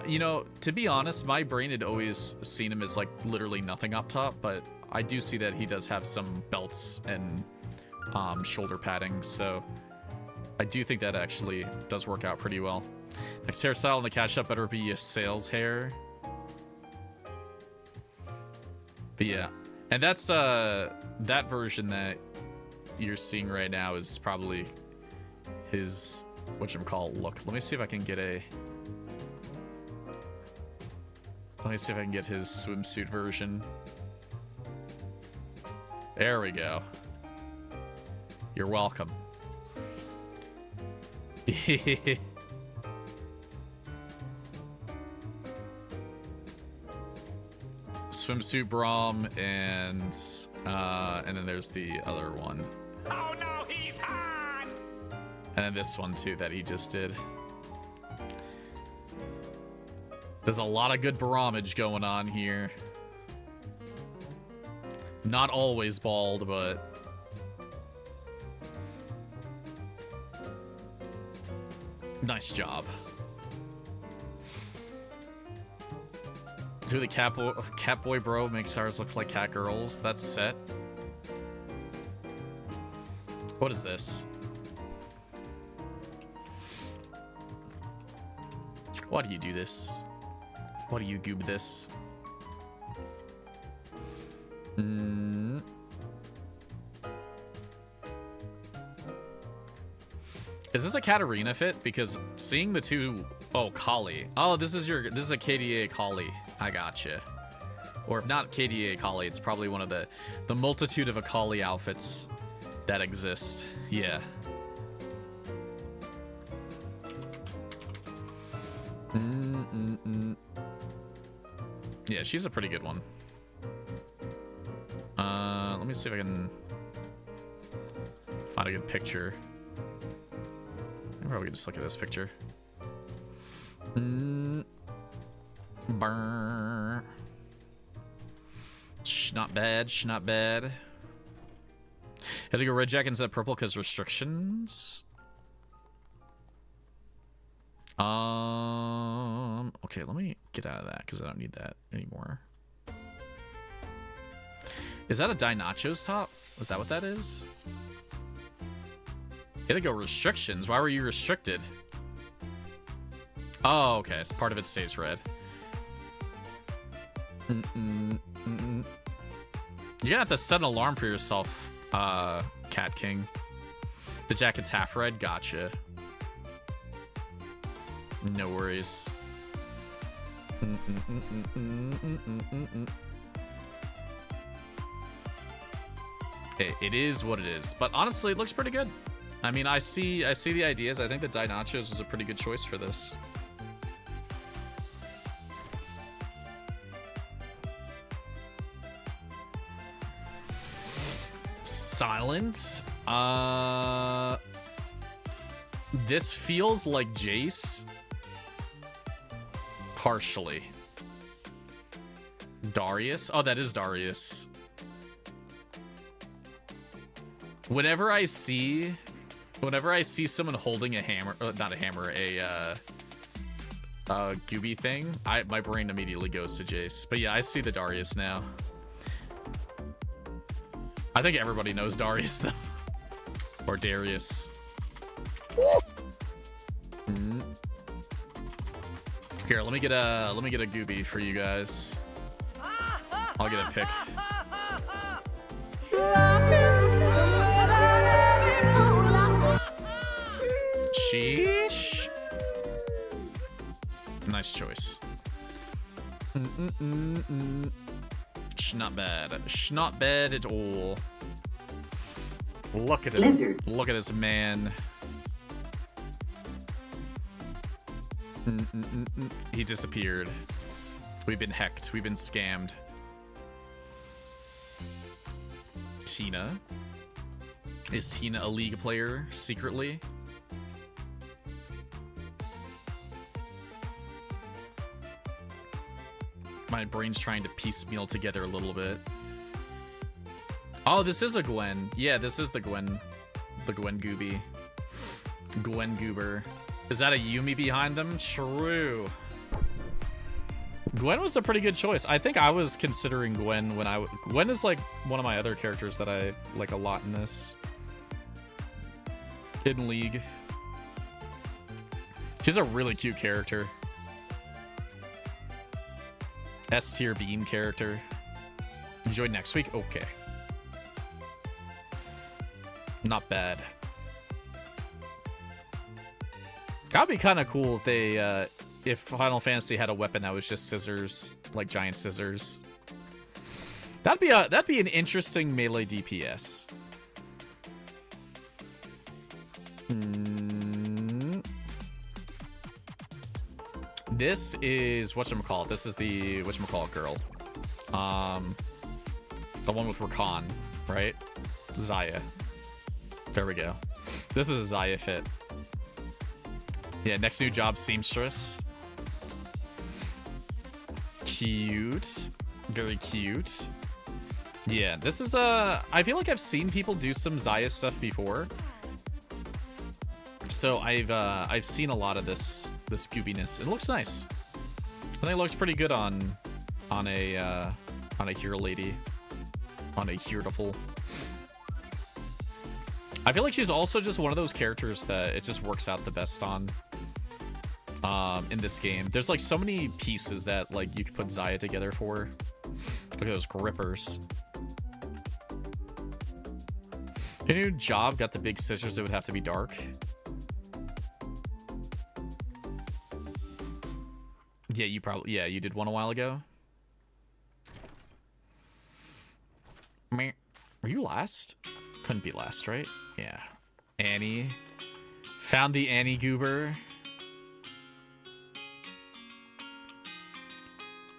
A: You know, to be honest, my brain had always seen him as like literally nothing up top, but I do see that he does have some belts and shoulder padding, so I do think that actually does work out pretty well. Next hairstyle in the catch up better be a sales hair. But yeah, and that's that version that you're seeing right now is probably his whatchamacallit look. Let me see if I can get his swimsuit version. There we go. You're welcome. Swimsuit Braum, and then there's the other one.
B: Oh no, he's hot!
A: And then this one too that he just did. There's a lot of good Braumage going on here. Not always bald, but nice job. Do the Catboy bro makes ours look like cat girls. That's set. What is this? Why do you do this? Why do you goob this? Is this a Katarina fit? Because seeing the two... Oh, Kali. Oh, this is a KDA Kali. I gotcha. Or if not KDA Kali, it's probably one of the multitude of Akali outfits that exist. Yeah. Yeah, she's a pretty good one. Let me see if I can find a good picture. I probably just look at this picture. Burr. Not bad, not bad. Had to go red jacket instead of purple because restrictions. Okay, let me get out of that because I don't need that anymore. Is that a Die Nachos top? Is that what that is? Had to go restrictions. Why were you restricted? Oh, okay. So part of it stays red. You're gonna have to set an alarm for yourself, Cat King. The jacket's half red. Gotcha. No worries. It is what it is. But honestly, it looks pretty good. I mean, I see the ideas. I think the Die Nachos was a pretty good choice for this. Silent. This feels like Jace. Partially. Darius? Oh, that is Darius. Whenever I see someone holding a hammer, not a hammer, a gooby thing, my brain immediately goes to Jace. But yeah, I see the Darius now. I think everybody knows Darius though. Or Darius. Here, let me get a gooby for you guys. I'll get a pick. Sheesh. Nice choice. Not bad. Not bad at all. Look at him. Look at this man. He disappeared. We've been hacked. We've been scammed. Tina. Is Tina a League player secretly? My brain's trying to piecemeal together a little bit. Oh, this is a Gwen. Yeah, this is the Gwen. The Gwen Gooby. Gwen Goober. Is that a Yumi behind them? True. Gwen was a pretty good choice. I think I was considering Gwen when Gwen is like one of my other characters that I like a lot in this. Hidden League. She's a really cute character. S tier Bean character. Enjoy next week? Okay. Not bad. That'd be kind of cool if they, if Final Fantasy had a weapon that was just scissors, like giant scissors. That'd be an interesting melee DPS. This is whatchamacallit. This is the whatchamacallit girl. The one with Rakan, right? Zaya. There we go. This is a Zaya fit. Yeah, next new job, seamstress. Cute. Very cute. Yeah, this is I feel like I've seen people do some Zaya stuff before. So I've seen a lot of this goobiness. It looks nice. I think it looks pretty good on a hero lady. On a Heurtiful. I feel like she's also just one of those characters that it just works out the best on. In this game. There's like so many pieces that like you could put Zaya together for. Look at those grippers. If a new job got the big scissors, it would have to be dark. Yeah, you did one a while ago. Were you last? Couldn't be last, right? Yeah. Annie. Found the Annie Goober.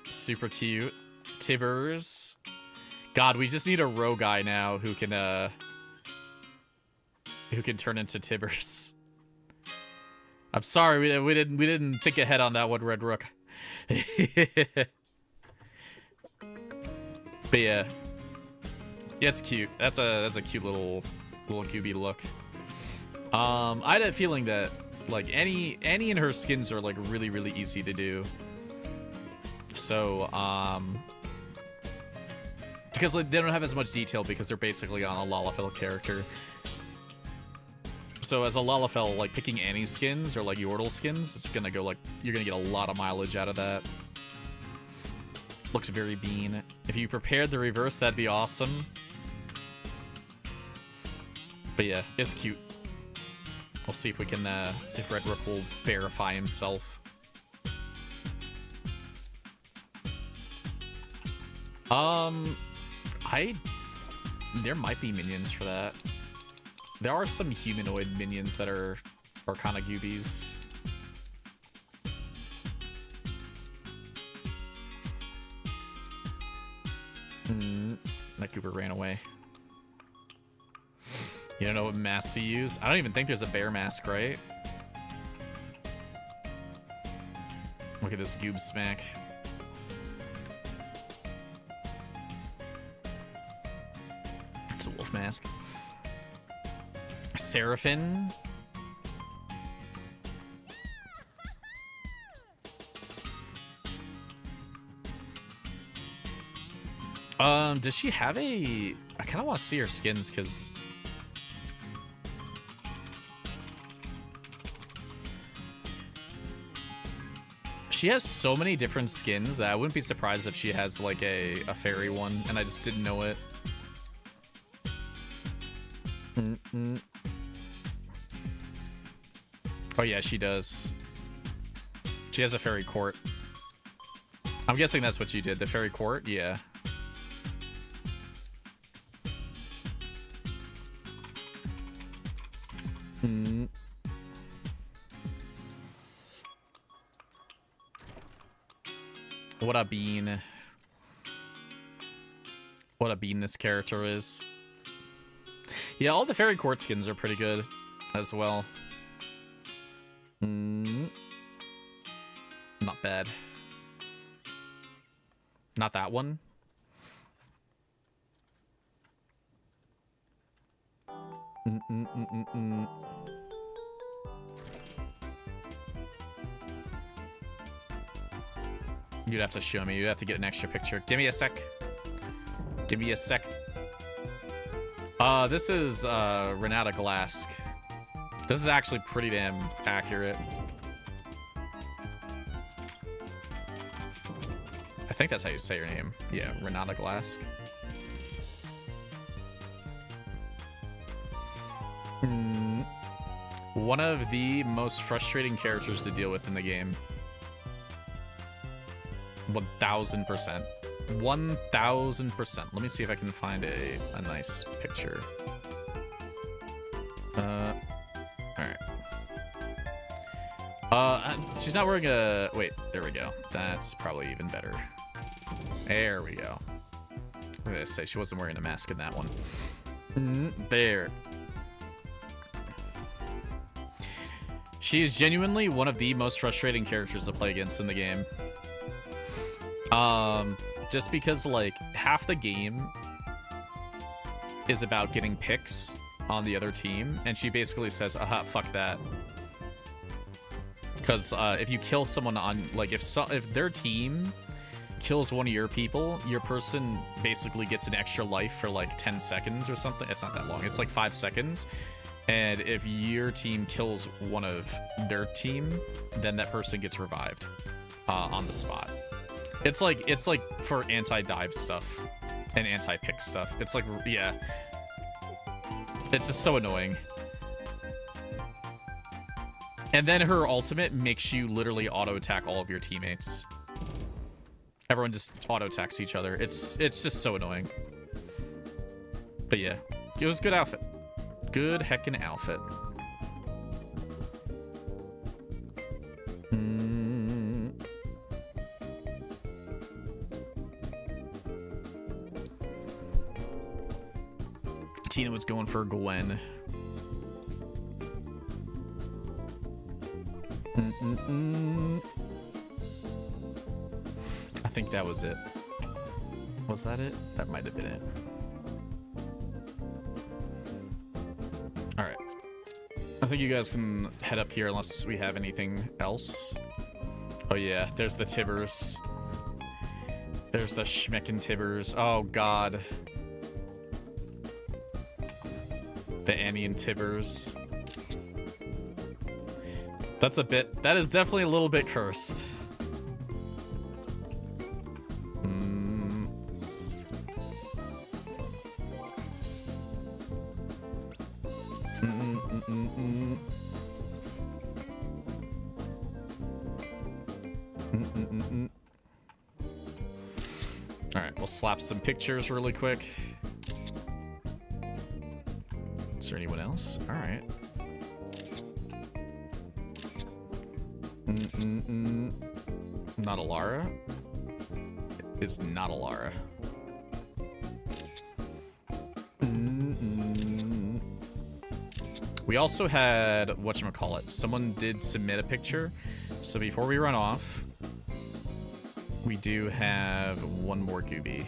A: Super cute. Tibbers. God, we just need a row guy now who can turn into Tibbers. I'm sorry, we didn't think ahead on that one, Red Rook. But yeah. Yeah, it's cute. That's a cute little QB look. I had a feeling that like Annie and her skins are like really easy to do. So because like, they don't have as much detail because they're basically on a Lalafell character. So as a Lalafell, like picking Annie skins or like Yordle skins, it's gonna go like you're gonna get a lot of mileage out of that. Looks very Bean. If you prepared the reverse, that'd be awesome. But yeah, it's cute. We'll see if we can, if Red Rook will verify himself. There might be minions for that. There are some humanoid minions that are kind of goobies. That goober ran away. You don't know what mask to use? I don't even think there's a bear mask, right? Look at this goob smack. It's a wolf mask. Seraphim. Does she have a... I kind of want to see her skins, because... she has so many different skins that I wouldn't be surprised if she has, like, a fairy one, and I just didn't know it. Oh, yeah, she does. She has a fairy court. I'm guessing that's what you did. The fairy court? Yeah. What a bean. What a bean this character is. Yeah, all the fairy court skins are pretty good as well. Not bad. Not that one. You'd have to show me. You'd have to get an extra picture. Give me a sec. Give me a sec. This is Renata Glask. This is actually pretty damn accurate. I think that's how you say your name. Yeah, Renata Glask. One of the most frustrating characters to deal with in the game. 1000%. 1000%. Let me see if I can find a nice picture. Alright. She's not wearing a... Wait, there we go. That's probably even better. There we go. What did I say? She wasn't wearing a mask in that one. There. She is genuinely one of the most frustrating characters to play against in the game. Just because, like, half the game is about getting picks on the other team, and she basically says, aha, fuck that. Because if you kill someone on, like, if their team kills one of your people, your person basically gets an extra life for, like, 10 seconds or something. It's not that long. It's, like, 5 seconds. And if your team kills one of their team, then that person gets revived on the spot. It's like for anti-dive stuff and anti-pick stuff. It's like, yeah. It's just so annoying. And then her ultimate makes you literally auto-attack all of your teammates. Everyone just auto-attacks each other. It's just so annoying. But yeah, it was a good outfit. Good heckin' outfit. Tina was going for Gwen. I think that was it. Was that it? That might have been it. Alright. I think you guys can head up here unless we have anything else. Oh yeah, there's the Tibbers. There's the Schmecken Tibbers. Oh god. The Annie and Tibbers. That's a bit... That is definitely a little bit cursed. Alright, we'll slap some pictures really quick. Is there anyone else? Alright. Not Alara? Is not Alara. We also had, whatchamacallit, someone did submit a picture. So before we run off, we do have one more Gooby.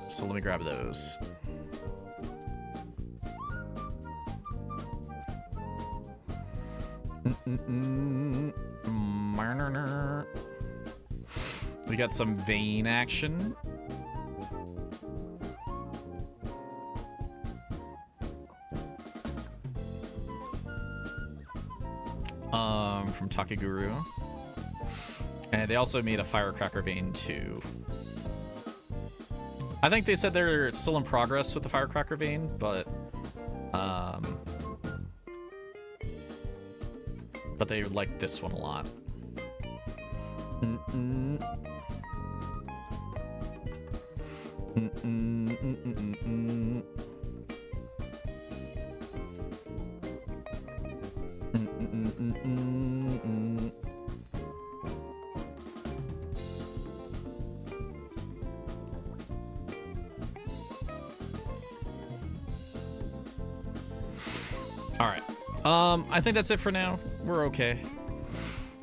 A: So let me grab those. We got some Vayne action. From Takeguru. And they also made a Firecracker Vayne too. I think they said they're still in progress with the Firecracker Vayne, but they like this one a lot. I think that's it for now. We're okay.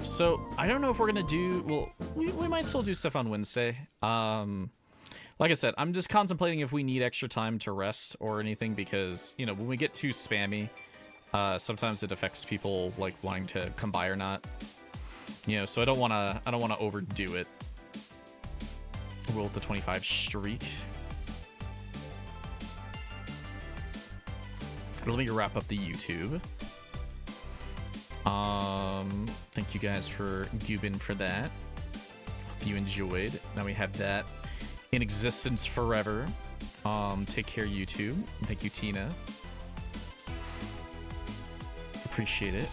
A: So I don't know if we're gonna do, well, we might still do stuff on Wednesday. Like Like I said, I'm just contemplating if we need extra time to rest or anything because, you know, when we get too spammy, sometimes it affects people like wanting to come by or not. You know, so I don't want to overdo it. Roll the 25 streak. Let me wrap up the YouTube. Thank you guys for goobing for that. Hope you enjoyed. Now we have that in existence forever. Take care, YouTube. Thank you, Tina. Appreciate it.